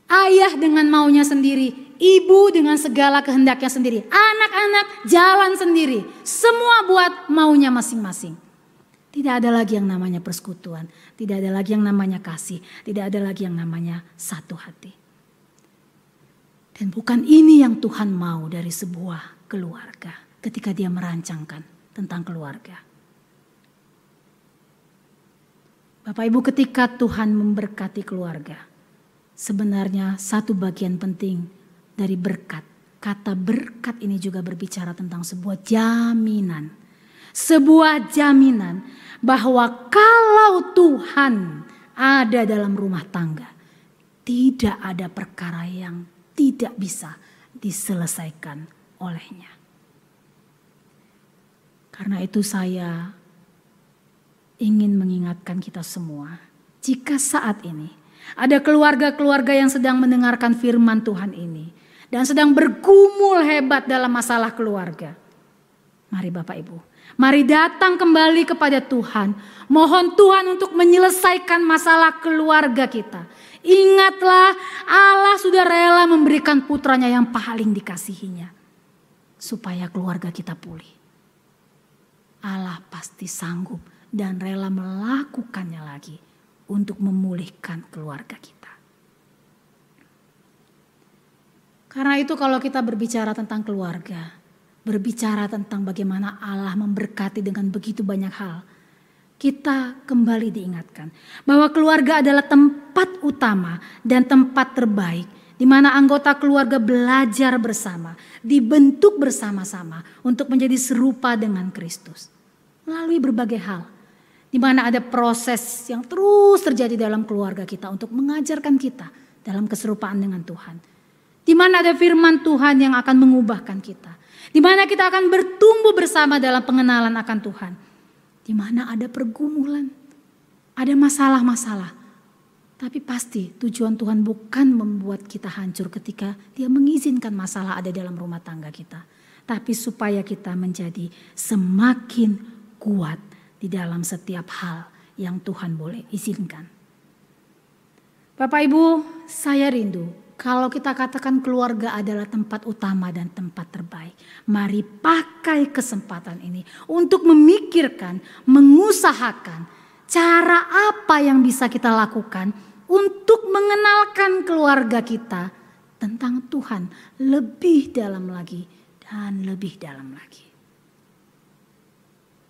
Ayah dengan maunya sendiri, ibu dengan segala kehendaknya sendiri, anak-anak jalan sendiri, semua buat maunya masing-masing. Tidak ada lagi yang namanya persekutuan, tidak ada lagi yang namanya kasih, tidak ada lagi yang namanya satu hati. Dan bukan ini yang Tuhan mau dari sebuah keluarga ketika dia merancangkan tentang keluarga. Bapak Ibu, ketika Tuhan memberkati keluarga, sebenarnya satu bagian penting dari berkat. Kata berkat ini juga berbicara tentang sebuah jaminan. Sebuah jaminan bahwa kalau Tuhan ada dalam rumah tangga, tidak ada perkara yang tidak bisa diselesaikan olehnya. Karena itu saya ingin mengingatkan kita semua, jika saat ini ada keluarga-keluarga yang sedang mendengarkan firman Tuhan ini dan sedang bergumul hebat dalam masalah keluarga, mari Bapak Ibu, mari datang kembali kepada Tuhan. Mohon Tuhan untuk menyelesaikan masalah keluarga kita. Ingatlah, Allah sudah rela memberikan putranya yang paling dikasihinya, supaya keluarga kita pulih. Allah pasti sanggup dan rela melakukannya lagi untuk memulihkan keluarga kita. Karena itu kalau kita berbicara tentang keluarga, berbicara tentang bagaimana Allah memberkati dengan begitu banyak hal, kita kembali diingatkan bahwa keluarga adalah tempat utama dan tempat terbaik di mana anggota keluarga belajar bersama, dibentuk bersama-sama untuk menjadi serupa dengan Kristus melalui berbagai hal. Di mana ada proses yang terus terjadi dalam keluarga kita untuk mengajarkan kita dalam keserupaan dengan Tuhan. Di mana ada firman Tuhan yang akan mengubahkan kita. Di mana kita akan bertumbuh bersama dalam pengenalan akan Tuhan. di mana ada pergumulan, ada masalah-masalah. Tapi pasti tujuan Tuhan bukan membuat kita hancur ketika Dia mengizinkan masalah ada dalam rumah tangga kita. Tapi supaya kita menjadi semakin kuat di dalam setiap hal yang Tuhan boleh izinkan. Bapak Ibu, saya rindu kalau kita katakan keluarga adalah tempat utama dan tempat terbaik. Mari pakai kesempatan ini untuk memikirkan, mengusahakan cara apa yang bisa kita lakukan untuk mengenalkan keluarga kita tentang Tuhan lebih dalam lagi dan lebih dalam lagi.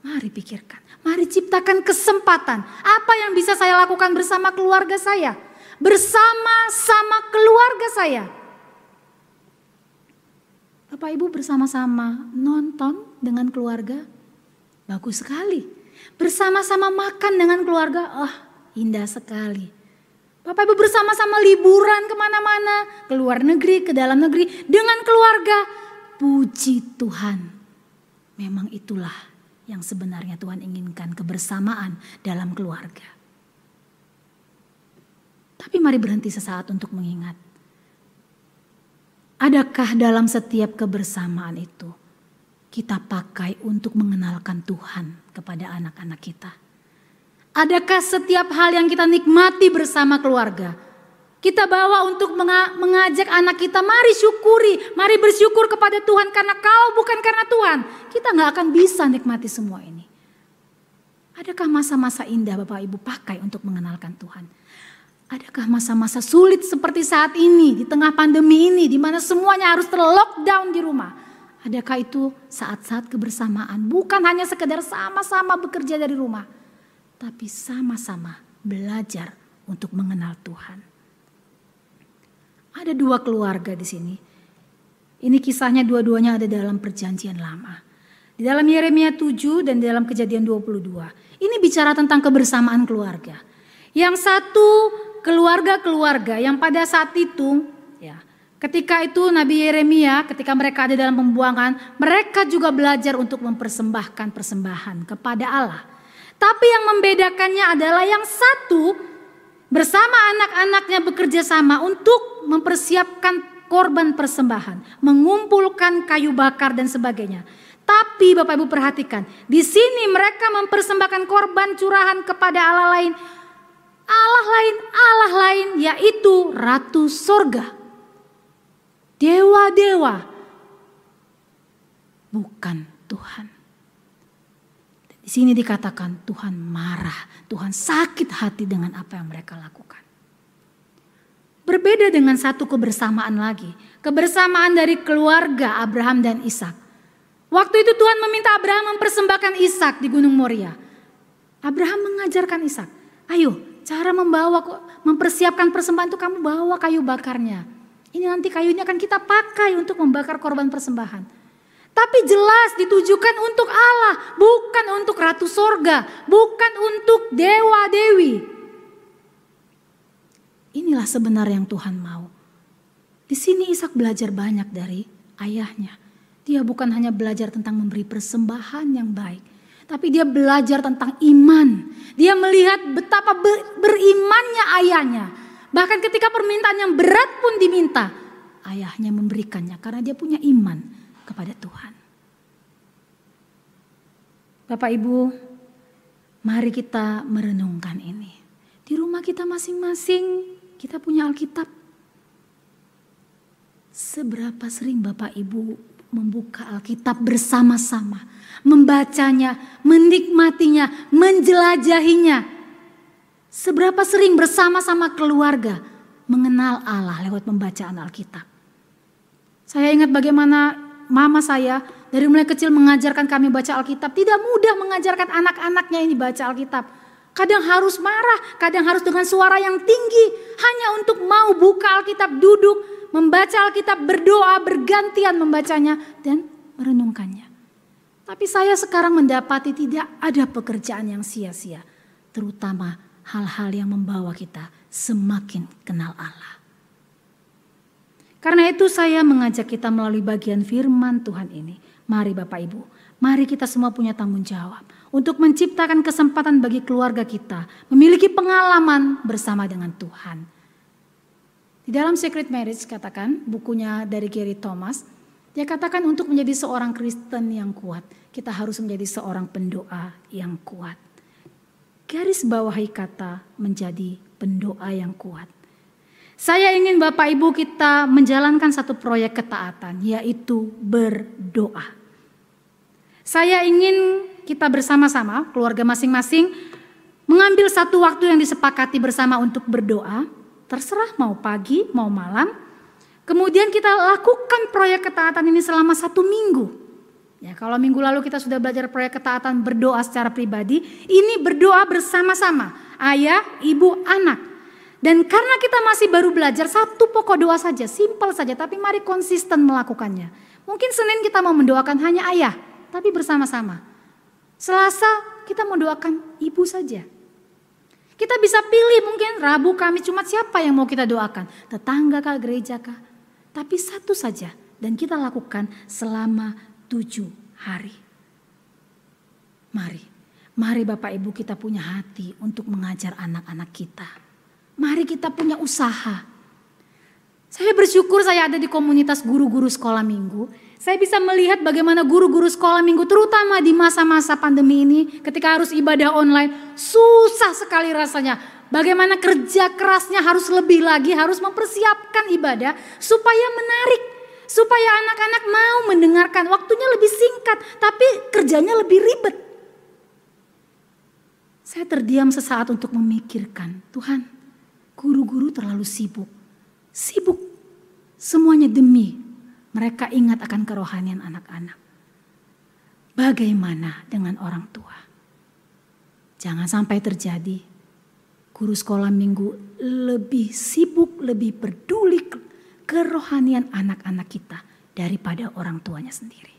Mari pikirkan, mari ciptakan kesempatan. Apa yang bisa saya lakukan bersama keluarga saya? Bersama-sama keluarga saya. Bapak Ibu bersama-sama nonton dengan keluarga, bagus sekali. Bersama-sama makan dengan keluarga, indah sekali. Bapak Ibu bersama-sama liburan kemana-mana, ke luar negeri, ke dalam negeri, dengan keluarga. Puji Tuhan, memang itulah yang sebenarnya Tuhan inginkan, kebersamaan dalam keluarga. Tapi mari berhenti sesaat untuk mengingat. Adakah dalam setiap kebersamaan itu kita pakai untuk mengenalkan Tuhan kepada anak-anak kita? Adakah setiap hal yang kita nikmati bersama keluarga kita bawa untuk mengajak anak kita, mari syukuri, mari bersyukur kepada Tuhan karena kalau bukan karena Tuhan kita gak akan bisa nikmati semua ini. Adakah masa-masa indah Bapak Ibu pakai untuk mengenalkan Tuhan? Adakah masa-masa sulit seperti saat ini di tengah pandemi ini di mana semuanya harus terlockdown di rumah? Adakah itu saat-saat kebersamaan bukan hanya sekedar sama-sama bekerja dari rumah, tapi sama-sama belajar untuk mengenal Tuhan? Ada dua keluarga di sini. Ini kisahnya dua-duanya ada dalam Perjanjian Lama. Di dalam Yeremia 7 dan dalam Kejadian 22. Ini bicara tentang kebersamaan keluarga. Yang satu keluarga-keluarga yang pada saat itu, ya, ketika itu Nabi Yeremia, ketika mereka ada dalam pembuangan, mereka juga belajar untuk mempersembahkan persembahan kepada Allah. Tapi yang membedakannya adalah yang satu bersama anak-anaknya bekerja sama untuk mempersiapkan korban persembahan, mengumpulkan kayu bakar dan sebagainya. Tapi Bapak Ibu perhatikan, di sini mereka mempersembahkan korban curahan kepada Allah lain, yaitu Ratu Sorga, dewa-dewa, bukan Tuhan. Di sini dikatakan Tuhan marah, Tuhan sakit hati dengan apa yang mereka lakukan. Berbeda dengan satu kebersamaan lagi, kebersamaan dari keluarga Abraham dan Ishak. Waktu itu Tuhan meminta Abraham mempersembahkan Ishak di Gunung Moria. Abraham mengajarkan Ishak, ayo cara mempersiapkan persembahan itu kamu bawa kayu bakarnya. Ini nanti kayu ini akan kita pakai untuk membakar korban persembahan. Tapi jelas ditujukan untuk Allah, bukan untuk Ratu Sorga, bukan untuk dewa-dewi. Inilah sebenarnya yang Tuhan mau. Di sini Ishak belajar banyak dari ayahnya. Dia bukan hanya belajar tentang memberi persembahan yang baik, tapi dia belajar tentang iman. Dia melihat betapa berimannya ayahnya. Bahkan ketika permintaan yang berat pun diminta, ayahnya memberikannya karena dia punya iman kepada Tuhan. Bapak Ibu, mari kita merenungkan ini. Di rumah kita masing-masing kita punya Alkitab. Seberapa sering Bapak Ibu membuka Alkitab bersama-sama, membacanya, menikmatinya, menjelajahinya. Seberapa sering bersama-sama keluarga mengenal Allah lewat pembacaan Alkitab. Saya ingat bagaimana mama saya dari mulai kecil mengajarkan kami baca Alkitab. Tidak mudah mengajarkan anak-anaknya ini baca Alkitab. Kadang harus marah, kadang harus dengan suara yang tinggi. Hanya untuk mau buka Alkitab, duduk, membaca Alkitab, berdoa, bergantian membacanya dan merenungkannya. Tapi saya sekarang mendapati tidak ada pekerjaan yang sia-sia. Terutama hal-hal yang membawa kita semakin kenal Allah. Karena itu saya mengajak kita melalui bagian firman Tuhan ini. Mari Bapak Ibu, mari kita semua punya tanggung jawab untuk menciptakan kesempatan bagi keluarga kita memiliki pengalaman bersama dengan Tuhan. Di dalam Secret Marriage katakan, bukunya dari Gary Thomas, dia katakan untuk menjadi seorang Kristen yang kuat, kita harus menjadi seorang pendoa yang kuat. Garis bawahi kata menjadi pendoa yang kuat. Saya ingin Bapak Ibu kita menjalankan satu proyek ketaatan, yaitu berdoa. Saya ingin kita bersama-sama, keluarga masing-masing, mengambil satu waktu yang disepakati bersama untuk berdoa. Terserah mau pagi, mau malam. Kemudian kita lakukan proyek ketaatan ini selama 1 minggu. Ya, kalau minggu lalu kita sudah belajar proyek ketaatan berdoa secara pribadi, ini berdoa bersama-sama, ayah, ibu, anak. Dan karena kita masih baru belajar, satu pokok doa saja, simpel saja, tapi mari konsisten melakukannya. Mungkin Senin kita mau mendoakan hanya ayah, tapi bersama-sama. Selasa kita mendoakan ibu saja. Kita bisa pilih mungkin Rabu, Kamis, Jumat siapa yang mau kita doakan. Tetangga kah, gereja kah. Tapi satu saja dan kita lakukan selama 7 hari. Mari Bapak Ibu kita punya hati untuk mengajar anak-anak kita. Mari kita punya usaha. Saya bersyukur saya ada di komunitas guru-guru sekolah minggu. Saya bisa melihat bagaimana guru-guru sekolah minggu terutama di masa-masa pandemi ini ketika harus ibadah online. Susah sekali rasanya. Bagaimana kerja kerasnya harus lebih lagi, harus mempersiapkan ibadah supaya menarik. Supaya anak-anak mau mendengarkan. Waktunya lebih singkat tapi kerjanya lebih ribet. Saya terdiam sesaat untuk memikirkan, Tuhan, guru-guru terlalu sibuk. Sibuk semuanya demi mereka ingat akan kerohanian anak-anak. Bagaimana dengan orang tua? Jangan sampai terjadi guru sekolah minggu lebih sibuk, lebih peduli kerohanian anak-anak kita daripada orang tuanya sendiri.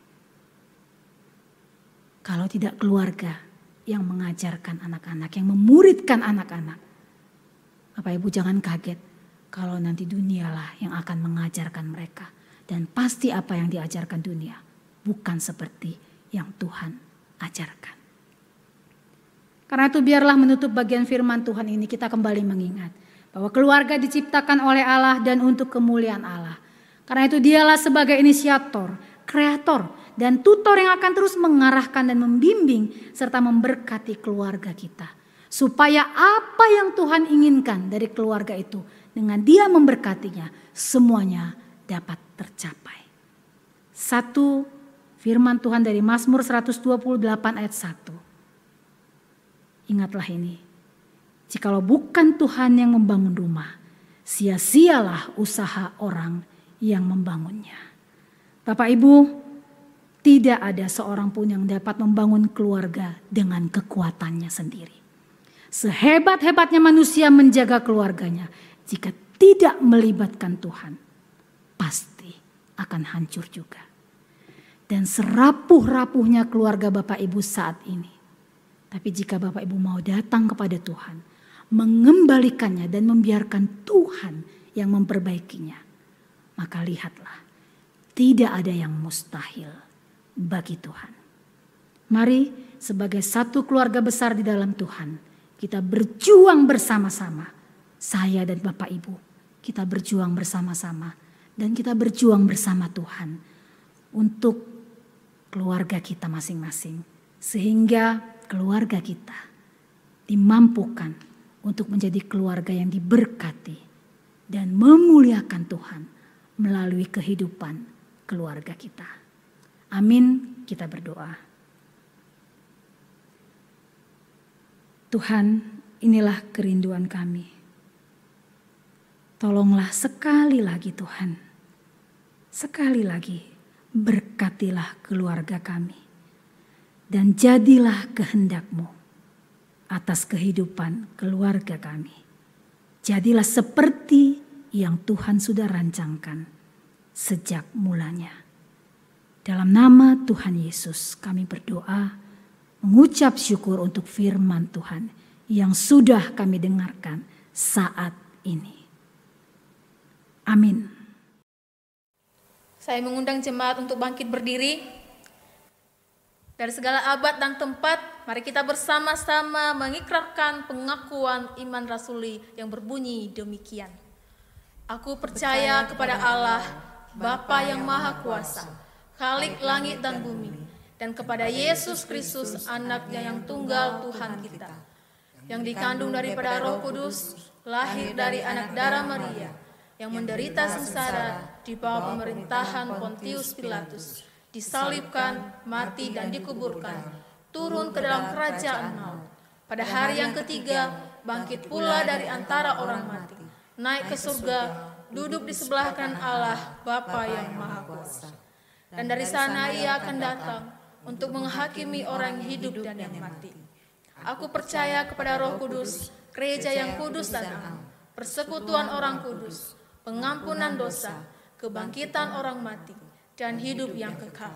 Kalau tidak keluarga yang mengajarkan anak-anak, yang memuridkan anak-anak, Bapak Ibu jangan kaget kalau nanti dunialah yang akan mengajarkan mereka. Dan pasti apa yang diajarkan dunia bukan seperti yang Tuhan ajarkan. Karena itu biarlah menutup bagian firman Tuhan ini kita kembali mengingat bahwa keluarga diciptakan oleh Allah dan untuk kemuliaan Allah. Karena itu dialah sebagai inisiator, kreator, dan tutor yang akan terus mengarahkan dan membimbing serta memberkati keluarga kita. Supaya apa yang Tuhan inginkan dari keluarga itu dengan Dia memberkatinya semuanya dapat tercapai. Satu firman Tuhan dari Mazmur 128 ayat 1. Ingatlah ini. Jikalau bukan Tuhan yang membangun rumah, sia-sialah usaha orang yang membangunnya. Bapak Ibu, tidak ada seorang pun yang dapat membangun keluarga dengan kekuatannya sendiri. Sehebat-hebatnya manusia menjaga keluarganya, jika tidak melibatkan Tuhan, pasti akan hancur juga. Dan serapuh-rapuhnya keluarga Bapak Ibu saat ini. Tapi jika Bapak Ibu mau datang kepada Tuhan, mengembalikannya dan membiarkan Tuhan yang memperbaikinya, maka lihatlah, tidak ada yang mustahil bagi Tuhan. Mari sebagai satu keluarga besar di dalam Tuhan, kita berjuang bersama-sama. Saya dan Bapak Ibu, kita berjuang bersama-sama. Dan kita berjuang bersama Tuhan untuk keluarga kita masing-masing. Sehingga keluarga kita dimampukan untuk menjadi keluarga yang diberkati dan memuliakan Tuhan melalui kehidupan keluarga kita. Amin, kita berdoa. Tuhan, inilah kerinduan kami. Tolonglah sekali lagi Tuhan, sekali lagi berkatilah keluarga kami. Dan jadilah kehendak-Mu atas kehidupan keluarga kami. Jadilah seperti yang Tuhan sudah rancangkan sejak mulanya. Dalam nama Tuhan Yesus kami berdoa, mengucap syukur untuk firman Tuhan yang sudah kami dengarkan saat ini. Amin. Saya mengundang jemaat untuk bangkit berdiri. Dari segala abad dan tempat, mari kita bersama-sama mengikrarkan pengakuan iman rasuli yang berbunyi demikian. Aku percaya kepada Allah, Bapa yang Maha Kuasa, Khalik langit dan bumi, dan kepada Yesus Kristus, Anaknya yang tunggal Tuhan kita, yang dikandung daripada Roh Kudus, lahir dari anak darah Maria, yang menderita sengsara di bawah pemerintahan Pontius Pilatus, disalibkan, mati dan dikuburkan, turun ke dalam kerajaan maut. Pada hari yang ketiga, bangkit pula dari antara orang mati, naik ke surga, duduk di sebelah kanan Allah, Bapa yang Maha Kuasa. Dan dari sana Ia akan datang untuk menghakimi orang hidup dan yang mati. Aku percaya kepada Roh Kudus, gereja yang kudus dan am, persekutuan orang kudus, pengampunan dosa, kebangkitan orang mati, dan hidup yang kekal.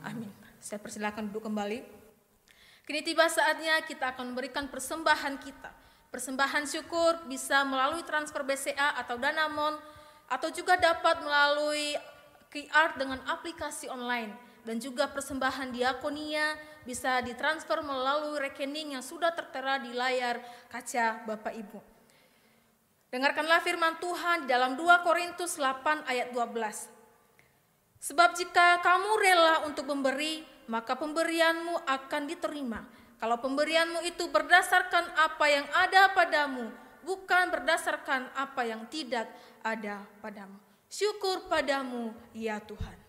Amin. Saya persilakan duduk kembali. Kini tiba saatnya kita akan memberikan persembahan kita. Persembahan syukur bisa melalui transfer BCA atau Danamon, atau juga dapat melalui QR dengan aplikasi online. Dan juga persembahan diakonia bisa ditransfer melalui rekening yang sudah tertera di layar kaca Bapak Ibu. Dengarkanlah firman Tuhan di dalam 2 Korintus 8 ayat 12. Sebab jika kamu rela untuk memberi, maka pemberianmu akan diterima. Kalau pemberianmu itu berdasarkan apa yang ada padamu, bukan berdasarkan apa yang tidak ada padamu. Syukur padamu, ya Tuhan.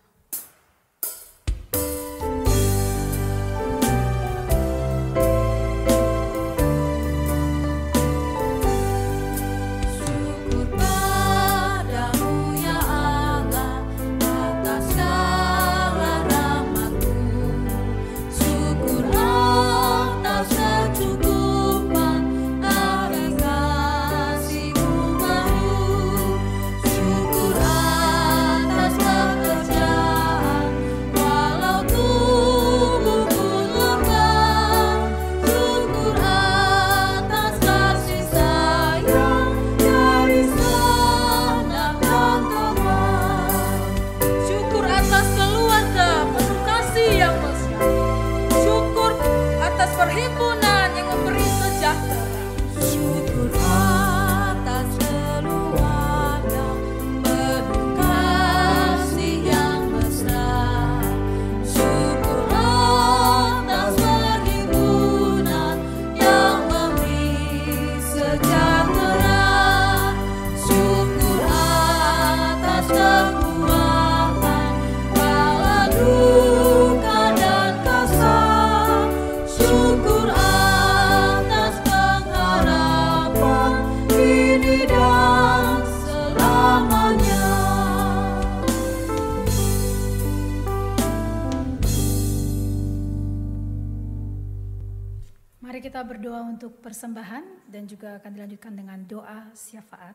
Kita berdoa untuk persembahan dan juga akan dilanjutkan dengan doa syafaat.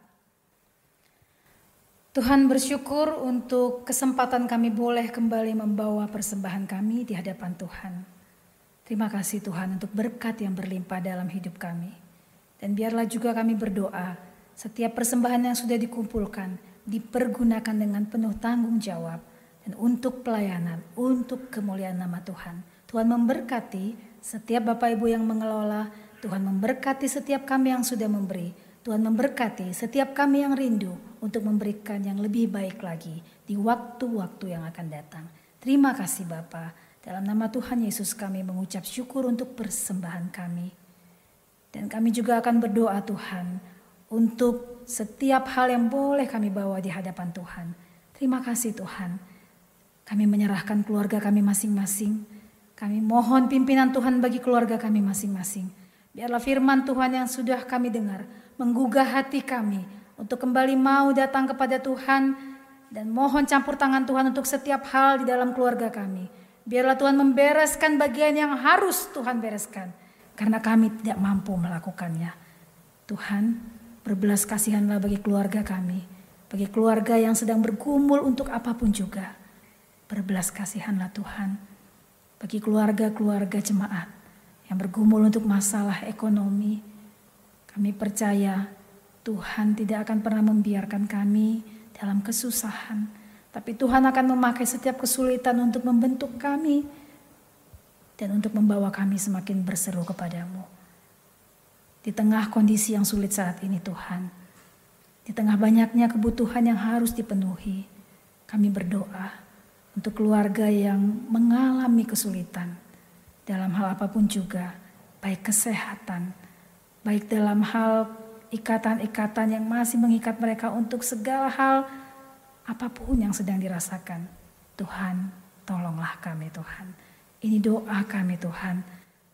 Tuhan, bersyukur untuk kesempatan kami boleh kembali membawa persembahan kami di hadapan Tuhan. Terima kasih Tuhan untuk berkat yang berlimpah dalam hidup kami. Dan biarlah juga kami berdoa, setiap persembahan yang sudah dikumpulkan dipergunakan dengan penuh tanggung jawab dan untuk pelayanan, untuk kemuliaan nama Tuhan. Tuhan memberkati setiap Bapak Ibu yang mengelola, Tuhan memberkati setiap kami yang sudah memberi. Tuhan memberkati setiap kami yang rindu untuk memberikan yang lebih baik lagi di waktu-waktu yang akan datang. Terima kasih Bapa. Dalam nama Tuhan Yesus kami mengucap syukur untuk persembahan kami. Dan kami juga akan berdoa Tuhan untuk setiap hal yang boleh kami bawa di hadapan Tuhan. Terima kasih Tuhan. Kami menyerahkan keluarga kami masing-masing. Kami mohon pimpinan Tuhan bagi keluarga kami masing-masing. Biarlah firman Tuhan yang sudah kami dengar menggugah hati kami untuk kembali mau datang kepada Tuhan dan mohon campur tangan Tuhan untuk setiap hal di dalam keluarga kami. Biarlah Tuhan membereskan bagian yang harus Tuhan bereskan karena kami tidak mampu melakukannya. Tuhan, berbelas kasihanlah bagi keluarga kami, bagi keluarga yang sedang bergumul untuk apapun juga. Berbelas kasihanlah Tuhan. Bagi keluarga-keluarga jemaat yang bergumul untuk masalah ekonomi, kami percaya Tuhan tidak akan pernah membiarkan kami dalam kesusahan. Tapi Tuhan akan memakai setiap kesulitan untuk membentuk kami dan untuk membawa kami semakin berseru kepadamu. Di tengah kondisi yang sulit saat ini Tuhan, di tengah banyaknya kebutuhan yang harus dipenuhi, kami berdoa untuk keluarga yang mengalami kesulitan dalam hal apapun juga, baik kesehatan, baik dalam hal ikatan-ikatan yang masih mengikat mereka untuk segala hal apapun yang sedang dirasakan. Tuhan, tolonglah kami Tuhan. Ini doa kami Tuhan.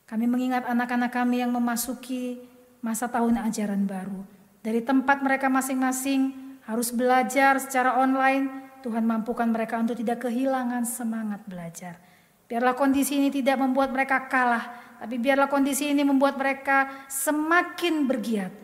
Kami mengingat anak-anak kami yang memasuki masa tahun ajaran baru. Dari tempat mereka masing-masing harus belajar secara online. Tuhan mampukan mereka untuk tidak kehilangan semangat belajar. Biarlah kondisi ini tidak membuat mereka kalah, tapi biarlah kondisi ini membuat mereka semakin bergiat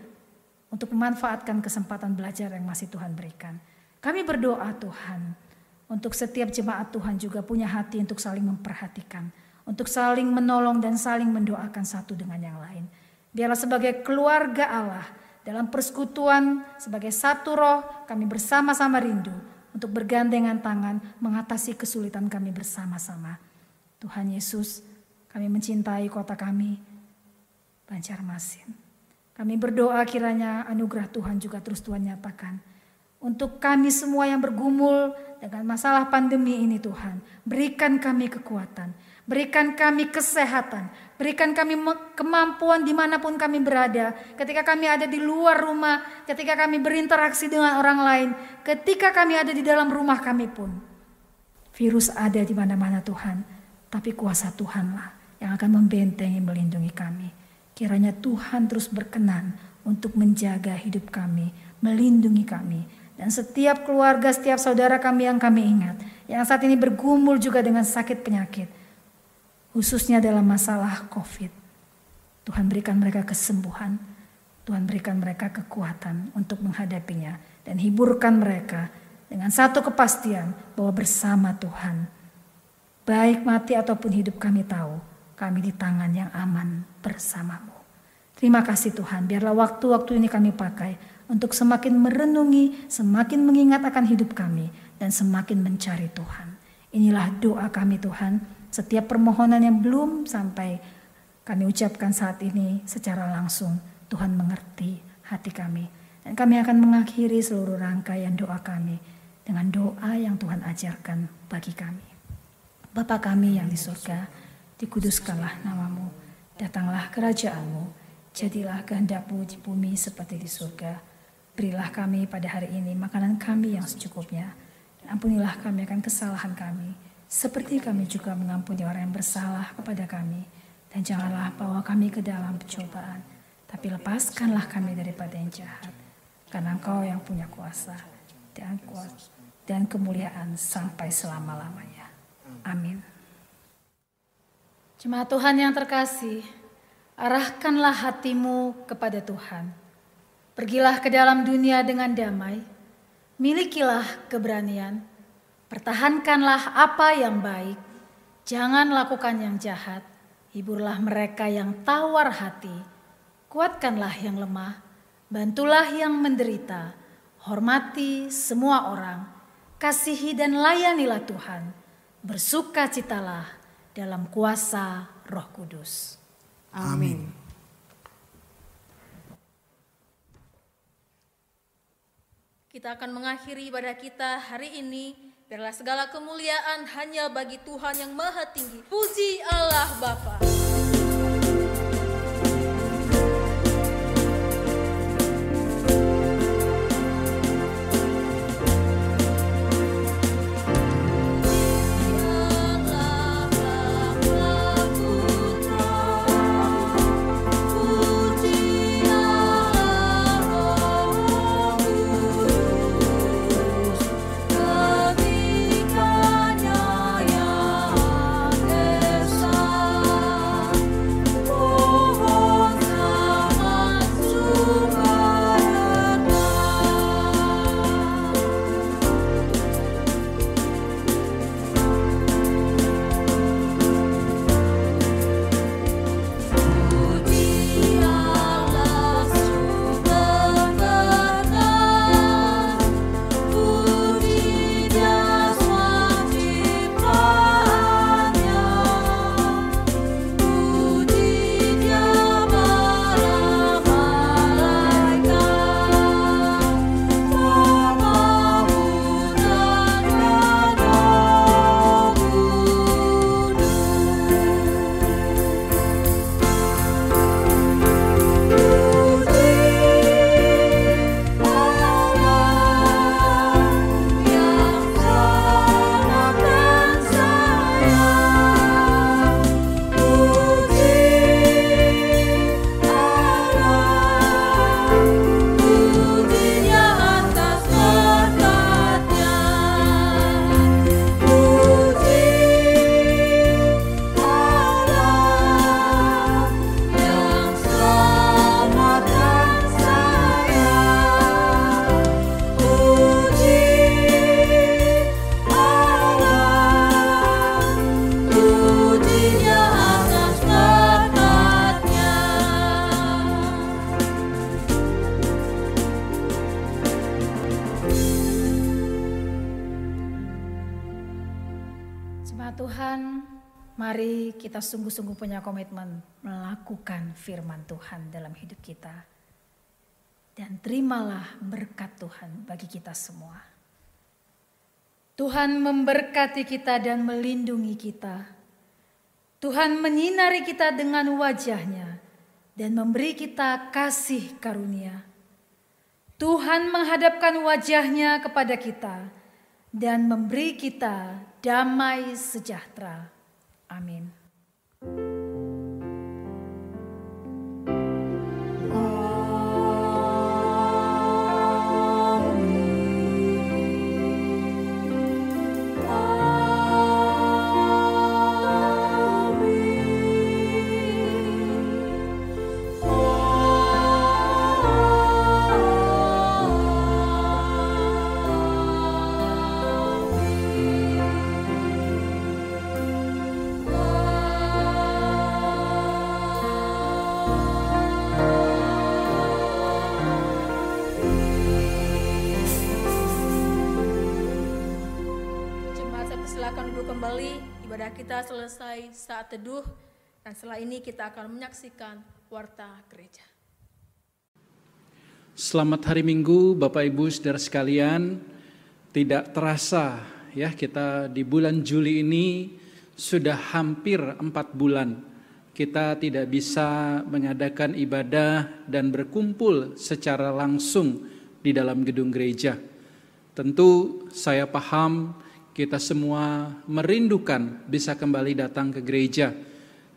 untuk memanfaatkan kesempatan belajar yang masih Tuhan berikan. Kami berdoa Tuhan, untuk setiap jemaat Tuhan juga punya hati untuk saling memperhatikan, untuk saling menolong dan saling mendoakan satu dengan yang lain. Biarlah sebagai keluarga Allah, dalam persekutuan sebagai satu roh, kami bersama-sama rindu untuk bergandengan tangan mengatasi kesulitan kami bersama-sama. Tuhan Yesus, kami mencintai kota kami, Banjarmasin. Kami berdoa kiranya anugerah Tuhan juga terus Tuhan nyatakan. Untuk kami semua yang bergumul dengan masalah pandemi ini Tuhan, berikan kami kekuatan, berikan kami kesehatan, berikan kami kemampuan dimanapun kami berada. Ketika kami ada di luar rumah, ketika kami berinteraksi dengan orang lain, ketika kami ada di dalam rumah kami pun. Virus ada di mana-mana Tuhan, tapi kuasa Tuhanlah yang akan membentengi, melindungi kami. Kiranya Tuhan terus berkenan untuk menjaga hidup kami, melindungi kami. Dan setiap keluarga, setiap saudara kami yang kami ingat, yang saat ini bergumul juga dengan sakit penyakit, khususnya dalam masalah COVID. Tuhan berikan mereka kesembuhan, Tuhan berikan mereka kekuatan untuk menghadapinya, dan hiburkan mereka dengan satu kepastian bahwa bersama Tuhan, baik mati ataupun hidup kami tahu, kami di tangan yang aman bersamamu. Terima kasih Tuhan, biarlah waktu-waktu ini kami pakai untuk semakin merenungi, semakin mengingat akan hidup kami, dan semakin mencari Tuhan. Inilah doa kami Tuhan, setiap permohonan yang belum sampai kami ucapkan saat ini secara langsung, Tuhan mengerti hati kami. Dan kami akan mengakhiri seluruh rangkaian doa kami dengan doa yang Tuhan ajarkan bagi kami. Bapa kami yang di surga, dikuduskanlah namamu, datanglah kerajaan-Mu, jadilah kehendak-Mu di bumi seperti di surga. Berilah kami pada hari ini makanan kami yang secukupnya, dan ampunilah kami akan kesalahan kami, seperti kami juga mengampuni orang yang bersalah kepada kami. Dan janganlah bawa kami ke dalam pencobaan, tapi lepaskanlah kami daripada yang jahat, karena Engkau yang punya kuasa dan kemuliaan sampai selama-lamanya. Amin. Jemaat Tuhan yang terkasih, arahkanlah hatimu kepada Tuhan. Pergilah ke dalam dunia dengan damai, milikilah keberanian, pertahankanlah apa yang baik, jangan lakukan yang jahat, hiburlah mereka yang tawar hati, kuatkanlah yang lemah, bantulah yang menderita, hormati semua orang, kasihi dan layanilah Tuhan, bersukacitalah dalam kuasa Roh Kudus. Amin. Kita akan mengakhiri ibadah kita hari ini. Biarlah segala kemuliaan hanya bagi Tuhan yang Maha Tinggi. Puji Allah Bapa. Ketika yang esa Mari kita sungguh-sungguh punya komitmen melakukan firman Tuhan dalam hidup kita. Dan terimalah berkat Tuhan bagi kita semua. Tuhan memberkati kita dan melindungi kita. Tuhan menyinari kita dengan wajah-Nya dan memberi kita kasih karunia. Tuhan menghadapkan wajah-Nya kepada kita dan memberi kita damai sejahtera. Amin. Ibadah kita selesai saat teduh, dan setelah ini kita akan menyaksikan warta gereja. Selamat hari Minggu Bapak Ibu Saudara sekalian. Tidak terasa ya, kita di bulan Juli ini sudah hampir 4 bulan kita tidak bisa mengadakan ibadah dan berkumpul secara langsung di dalam gedung gereja. Tentu saya paham kita semua merindukan bisa kembali datang ke gereja.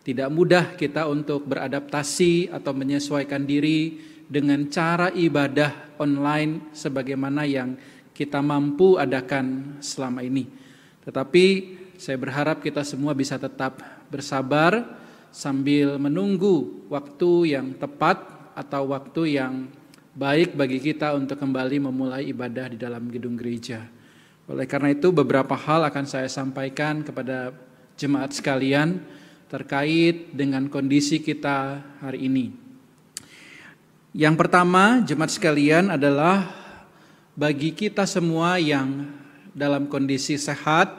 Tidak mudah kita untuk beradaptasi atau menyesuaikan diri dengan cara ibadah online sebagaimana yang kita mampu adakan selama ini. Tetapi saya berharap kita semua bisa tetap bersabar sambil menunggu waktu yang tepat atau waktu yang baik bagi kita untuk kembali memulai ibadah di dalam gedung gereja. Oleh karena itu beberapa hal akan saya sampaikan kepada jemaat sekalian terkait dengan kondisi kita hari ini. Yang pertama jemaat sekalian adalah bagi kita semua yang dalam kondisi sehat,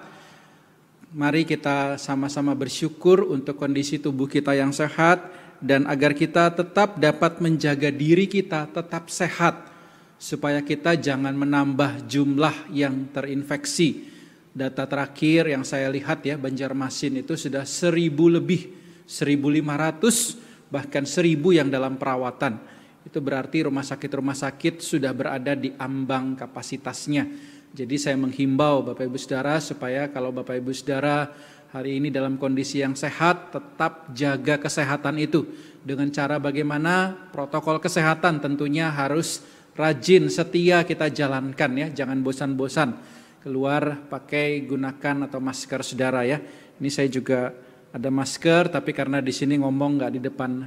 mari kita sama-sama bersyukur untuk kondisi tubuh kita yang sehat dan agar kita tetap dapat menjaga diri kita tetap sehat. Supaya kita jangan menambah jumlah yang terinfeksi. Data terakhir yang saya lihat ya, Banjarmasin itu sudah 1.000 lebih, 1.500 bahkan 1.000 yang dalam perawatan. Itu berarti rumah sakit sudah berada di ambang kapasitasnya. Jadi saya menghimbau Bapak Ibu Saudara supaya kalau Bapak Ibu Saudara hari ini dalam kondisi yang sehat, tetap jaga kesehatan itu. Dengan cara bagaimana? Protokol kesehatan tentunya harus rajin, setia kita jalankan ya, jangan bosan-bosan. Keluar pakai gunakan atau masker saudara ya. Ini saya juga ada masker, tapi karena di sini ngomong nggak di depan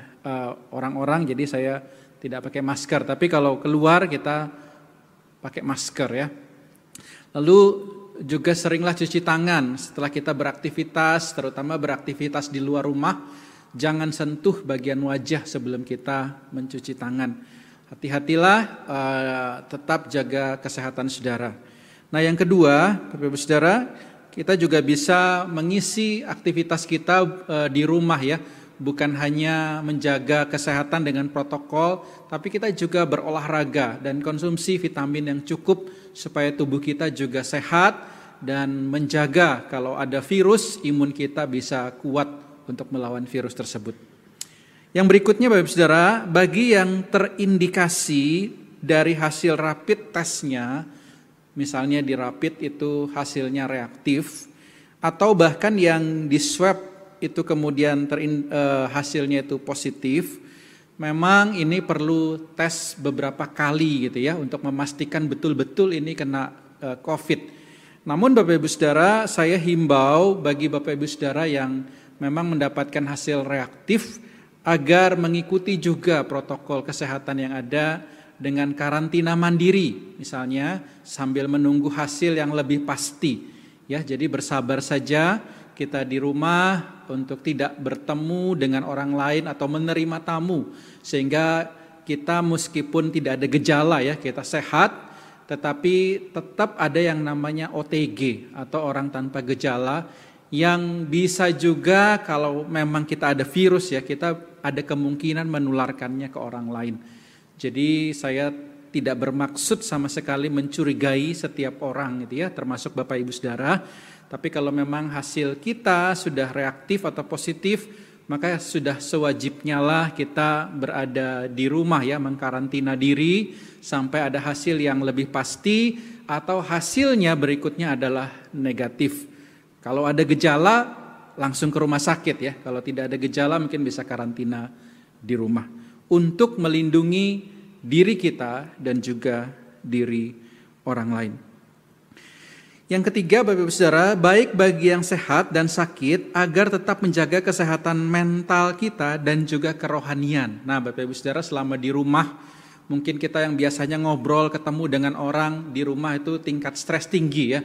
orang-orang, jadi saya tidak pakai masker. Tapi kalau keluar kita pakai masker ya. Lalu juga seringlah cuci tangan setelah kita beraktivitas, terutama beraktivitas di luar rumah. Jangan sentuh bagian wajah sebelum kita mencuci tangan. Hati-hatilah, tetap jaga kesehatan saudara. Nah yang kedua, Bapak Ibu Saudara, kita juga bisa mengisi aktivitas kita di rumah ya. Bukan hanya menjaga kesehatan dengan protokol, tapi kita juga berolahraga dan konsumsi vitamin yang cukup supaya tubuh kita juga sehat dan menjaga kalau ada virus, imun kita bisa kuat untuk melawan virus tersebut. Yang berikutnya Bapak Ibu Saudara, bagi yang terindikasi dari hasil rapid testnya, misalnya di rapid itu hasilnya reaktif, atau bahkan yang di swab itu kemudian hasilnya itu positif, memang ini perlu tes beberapa kali gitu ya, untuk memastikan betul-betul ini kena COVID. Namun Bapak Ibu Saudara, saya himbau bagi Bapak Ibu Saudara yang memang mendapatkan hasil reaktif, agar mengikuti juga protokol kesehatan yang ada dengan karantina mandiri, misalnya sambil menunggu hasil yang lebih pasti. Ya, jadi bersabar saja kita di rumah untuk tidak bertemu dengan orang lain atau menerima tamu, sehingga kita meskipun tidak ada gejala ya, kita sehat, tetapi tetap ada yang namanya OTG atau orang tanpa gejala yang bisa juga kalau memang kita ada virus ya, kita ada kemungkinan menularkannya ke orang lain. Jadi saya tidak bermaksud sama sekali mencurigai setiap orang gitu ya, termasuk Bapak Ibu Saudara. Tapi kalau memang hasil kita sudah reaktif atau positif, maka sudah sewajibnya lah kita berada di rumah ya, mengkarantina diri sampai ada hasil yang lebih pasti atau hasilnya berikutnya adalah negatif. Kalau ada gejala langsung ke rumah sakit ya. Kalau tidak ada gejala mungkin bisa karantina di rumah untuk melindungi diri kita dan juga diri orang lain. Yang ketiga, Bapak Ibu Saudara, baik bagi yang sehat dan sakit agar tetap menjaga kesehatan mental kita dan juga kerohanian. Nah, Bapak Ibu Saudara, selama di rumah mungkin kita yang biasanya ngobrol ketemu dengan orang di rumah itu tingkat stres tinggi ya.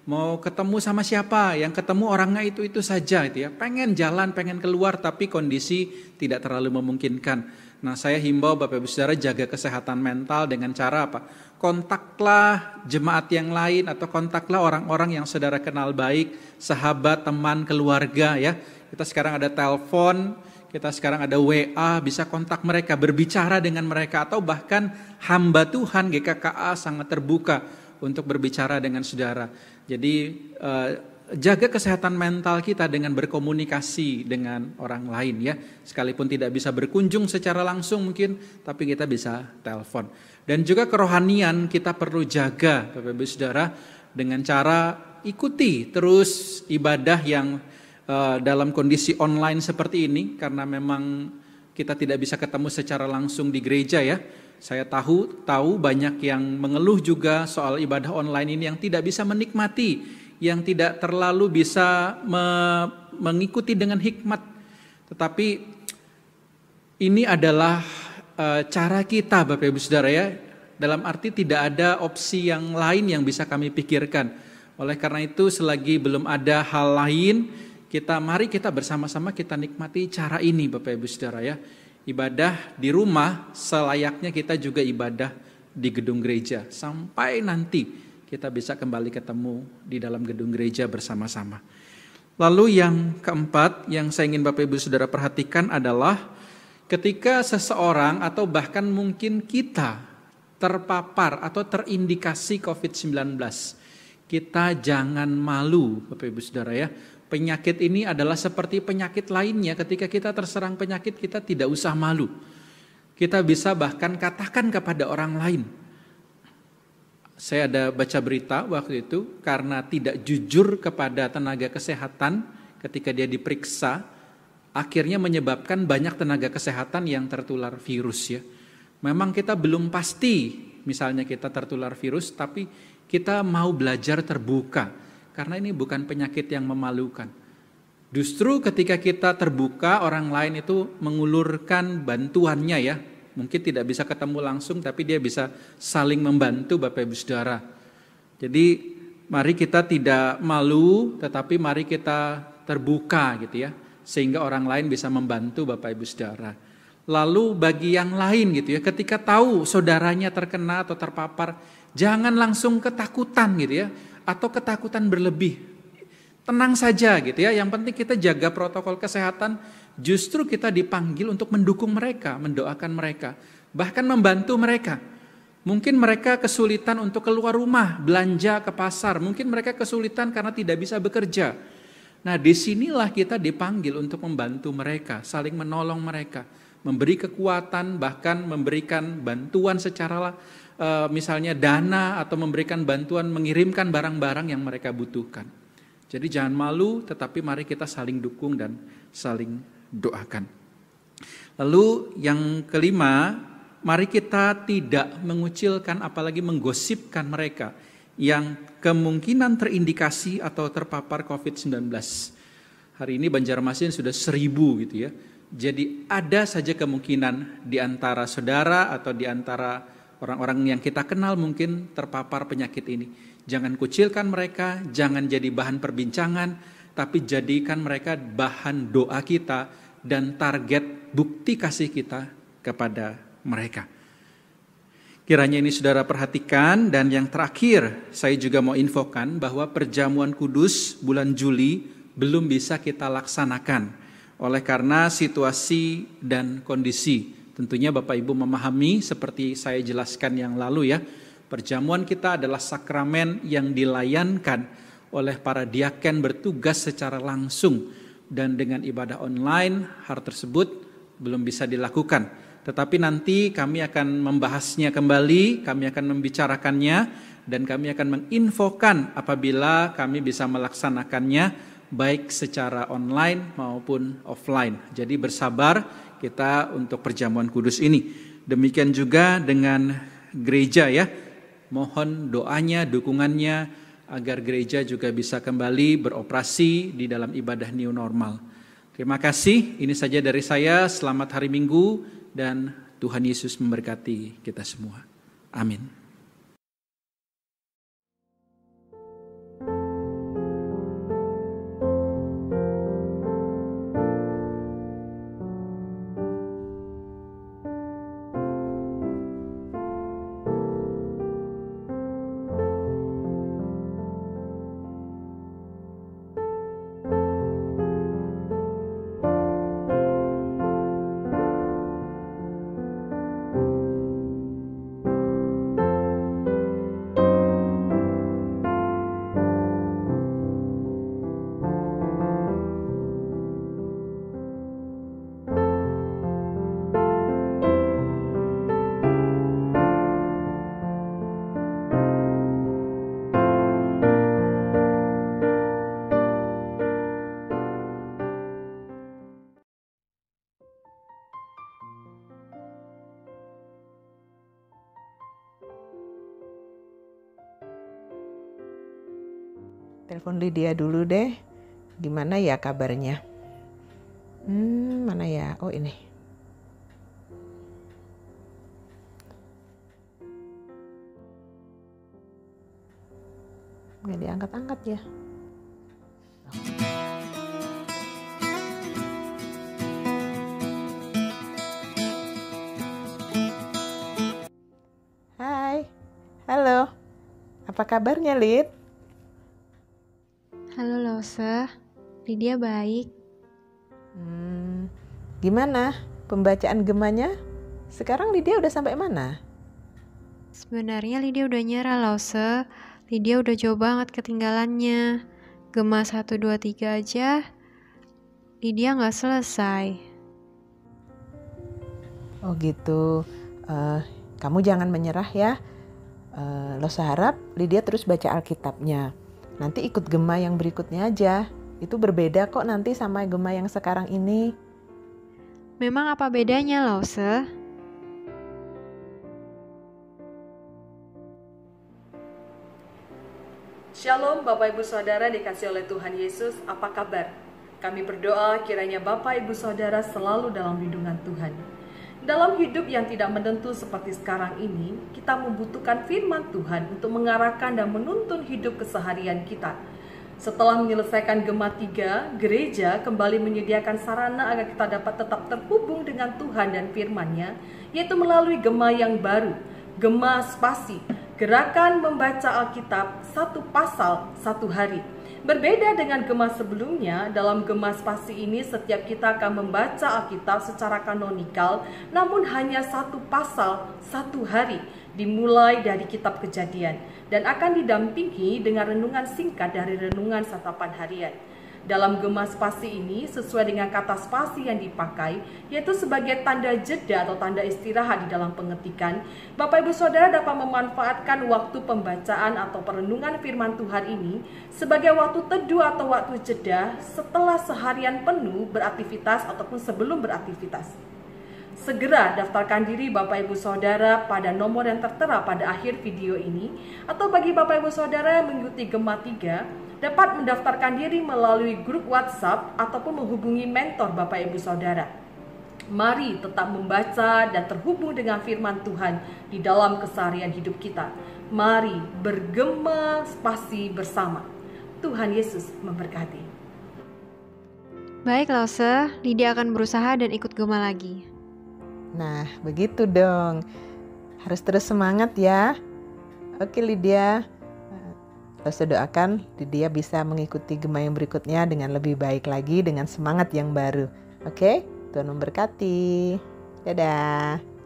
Mau ketemu sama siapa, yang ketemu orangnya itu saja gitu ya. Pengen jalan, pengen keluar tapi kondisi tidak terlalu memungkinkan. Nah, saya himbau Bapak Ibu Saudara jaga kesehatan mental dengan cara apa? Kontaklah jemaat yang lain atau kontaklah orang-orang yang saudara kenal baik, sahabat, teman, keluarga ya. Kita sekarang ada telepon, kita sekarang ada WA, bisa kontak mereka, berbicara dengan mereka atau bahkan hamba Tuhan GKKA sangat terbuka untuk berbicara dengan saudara. Jadi jaga kesehatan mental kita dengan berkomunikasi dengan orang lain ya. Sekalipun tidak bisa berkunjung secara langsung mungkin, tapi kita bisa telepon. Dan juga kerohanian kita perlu jaga Bapak Ibu Saudara dengan cara ikuti terus ibadah yang dalam kondisi online seperti ini. Karena memang kita tidak bisa ketemu secara langsung di gereja ya. Saya tahu banyak yang mengeluh juga soal ibadah online ini yang tidak bisa menikmati, yang tidak terlalu bisa mengikuti dengan hikmat. Tetapi ini adalah cara kita Bapak Ibu Saudara ya, dalam arti tidak ada opsi yang lain yang bisa kami pikirkan. Oleh karena itu selagi belum ada hal lain, mari kita bersama-sama kita nikmati cara ini Bapak Ibu Saudara ya. Ibadah di rumah selayaknya kita juga ibadah di gedung gereja. Sampai nanti kita bisa kembali ketemu di dalam gedung gereja bersama-sama. Lalu yang keempat yang saya ingin Bapak Ibu Saudara perhatikan adalah ketika seseorang atau bahkan mungkin kita terpapar atau terindikasi COVID-19. Kita jangan malu Bapak Ibu Saudara ya. Penyakit ini adalah seperti penyakit lainnya, ketika kita terserang penyakit kita tidak usah malu. Kita bisa bahkan katakan kepada orang lain. Saya ada baca berita waktu itu karena tidak jujur kepada tenaga kesehatan ketika dia diperiksa, akhirnya menyebabkan banyak tenaga kesehatan yang tertular virus ya. Memang kita belum pasti misalnya kita tertular virus, tapi kita mau belajar terbuka. Karena ini bukan penyakit yang memalukan. Justru ketika kita terbuka, orang lain itu mengulurkan bantuannya ya. Mungkin tidak bisa ketemu langsung, tapi dia bisa saling membantu Bapak Ibu Saudara. Jadi mari kita tidak malu, tetapi mari kita terbuka gitu ya. Sehingga orang lain bisa membantu Bapak Ibu Saudara. Lalu bagi yang lain gitu ya, ketika tahu saudaranya terkena atau terpapar, jangan langsung ketakutan gitu ya. Atau ketakutan berlebih. Tenang saja gitu ya. Yang penting kita jaga protokol kesehatan. Justru kita dipanggil untuk mendukung mereka, mendoakan mereka, bahkan membantu mereka. Mungkin mereka kesulitan untuk keluar rumah, belanja ke pasar. Mungkin mereka kesulitan karena tidak bisa bekerja. Nah, disinilah kita dipanggil untuk membantu mereka, saling menolong mereka, memberi kekuatan, bahkan memberikan bantuan secara misalnya dana atau memberikan bantuan mengirimkan barang-barang yang mereka butuhkan. Jadi jangan malu, tetapi mari kita saling dukung dan saling doakan. Lalu yang kelima, mari kita tidak mengucilkan apalagi menggosipkan mereka yang kemungkinan terindikasi atau terpapar COVID-19. Hari ini Banjarmasin sudah 1000 gitu ya. Jadi ada saja kemungkinan di antara saudara atau di antara orang-orang yang kita kenal mungkin terpapar penyakit ini. Jangan kucilkan mereka, jangan jadi bahan perbincangan, tapi jadikan mereka bahan doa kita dan target bukti kasih kita kepada mereka. Kiranya ini saudara perhatikan. Dan yang terakhir saya juga mau infokan bahwa perjamuan kudus bulan Juli belum bisa kita laksanakan oleh karena situasi dan kondisi. Tentunya Bapak Ibu memahami seperti saya jelaskan yang lalu ya, perjamuan kita adalah sakramen yang dilayankan oleh para diaken bertugas secara langsung, dan dengan ibadah online hal tersebut belum bisa dilakukan. Tetapi nanti kami akan membahasnya kembali, kami akan membicarakannya, dan kami akan menginfokan apabila kami bisa melaksanakannya baik secara online maupun offline. Jadi bersabar kita untuk perjamuan kudus ini. Demikian juga dengan gereja ya. Mohon doanya, dukungannya agar gereja juga bisa kembali beroperasi di dalam ibadah new normal. Terima kasih, ini saja dari saya. Selamat hari Minggu dan Tuhan Yesus memberkati kita semua. Amin. Telepon Lydia dulu deh. Gimana ya kabarnya? Mana ya? Oh ini. Nggak diangkat-angkat ya. Hai. Halo. Apa kabarnya, Lid? Halo Lose, Lydia baik. Gimana pembacaan gemanya? Sekarang Lydia udah sampai mana? Sebenarnya Lydia udah nyerah Lose. Lydia udah jauh banget ketinggalannya. Gema 1, 2, 3 aja Lydia gak selesai. Oh gitu. Kamu jangan menyerah ya. Lose harap Lydia terus baca Alkitabnya. Nanti ikut gema yang berikutnya aja. Itu berbeda kok nanti sama gema yang sekarang ini. Memang apa bedanya, Lose? Shalom Bapak Ibu Saudara dikasih oleh Tuhan Yesus, apa kabar? Kami berdoa kiranya Bapak Ibu Saudara selalu dalam lindungan Tuhan. Dalam hidup yang tidak menentu seperti sekarang ini, kita membutuhkan firman Tuhan untuk mengarahkan dan menuntun hidup keseharian kita. Setelah menyelesaikan Gema 3, gereja kembali menyediakan sarana agar kita dapat tetap terhubung dengan Tuhan dan firman-Nya, yaitu melalui Gema yang baru, Gema Spasi, gerakan membaca Alkitab 1 pasal 1 hari. Berbeda dengan Gema sebelumnya, dalam Gema Spasi ini setiap kita akan membaca Alkitab secara kanonikal, namun hanya 1 pasal 1 hari, dimulai dari kitab Kejadian, dan akan didampingi dengan renungan singkat dari renungan satapan harian. Dalam Gema Spasi ini, sesuai dengan kata spasi yang dipakai, yaitu sebagai tanda jeda atau tanda istirahat di dalam pengetikan, Bapak Ibu Saudara dapat memanfaatkan waktu pembacaan atau perenungan firman Tuhan ini sebagai waktu teduh atau waktu jeda setelah seharian penuh beraktivitas ataupun sebelum beraktivitas. Segera daftarkan diri Bapak Ibu Saudara pada nomor yang tertera pada akhir video ini, atau bagi Bapak Ibu Saudara yang mengikuti Gema 3, dapat mendaftarkan diri melalui grup WhatsApp ataupun menghubungi mentor Bapak Ibu Saudara. Mari tetap membaca dan terhubung dengan firman Tuhan di dalam keseharian hidup kita. Mari bergema spasi bersama. Tuhan Yesus memberkati. Baik Lose, Lydia akan berusaha dan ikut Gema lagi. Nah, begitu dong. Harus terus semangat ya. Oke Lydia. Saya doakan Lydia bisa mengikuti Gema yang berikutnya dengan lebih baik lagi, dengan semangat yang baru. Oke, Tuhan memberkati. Dadah.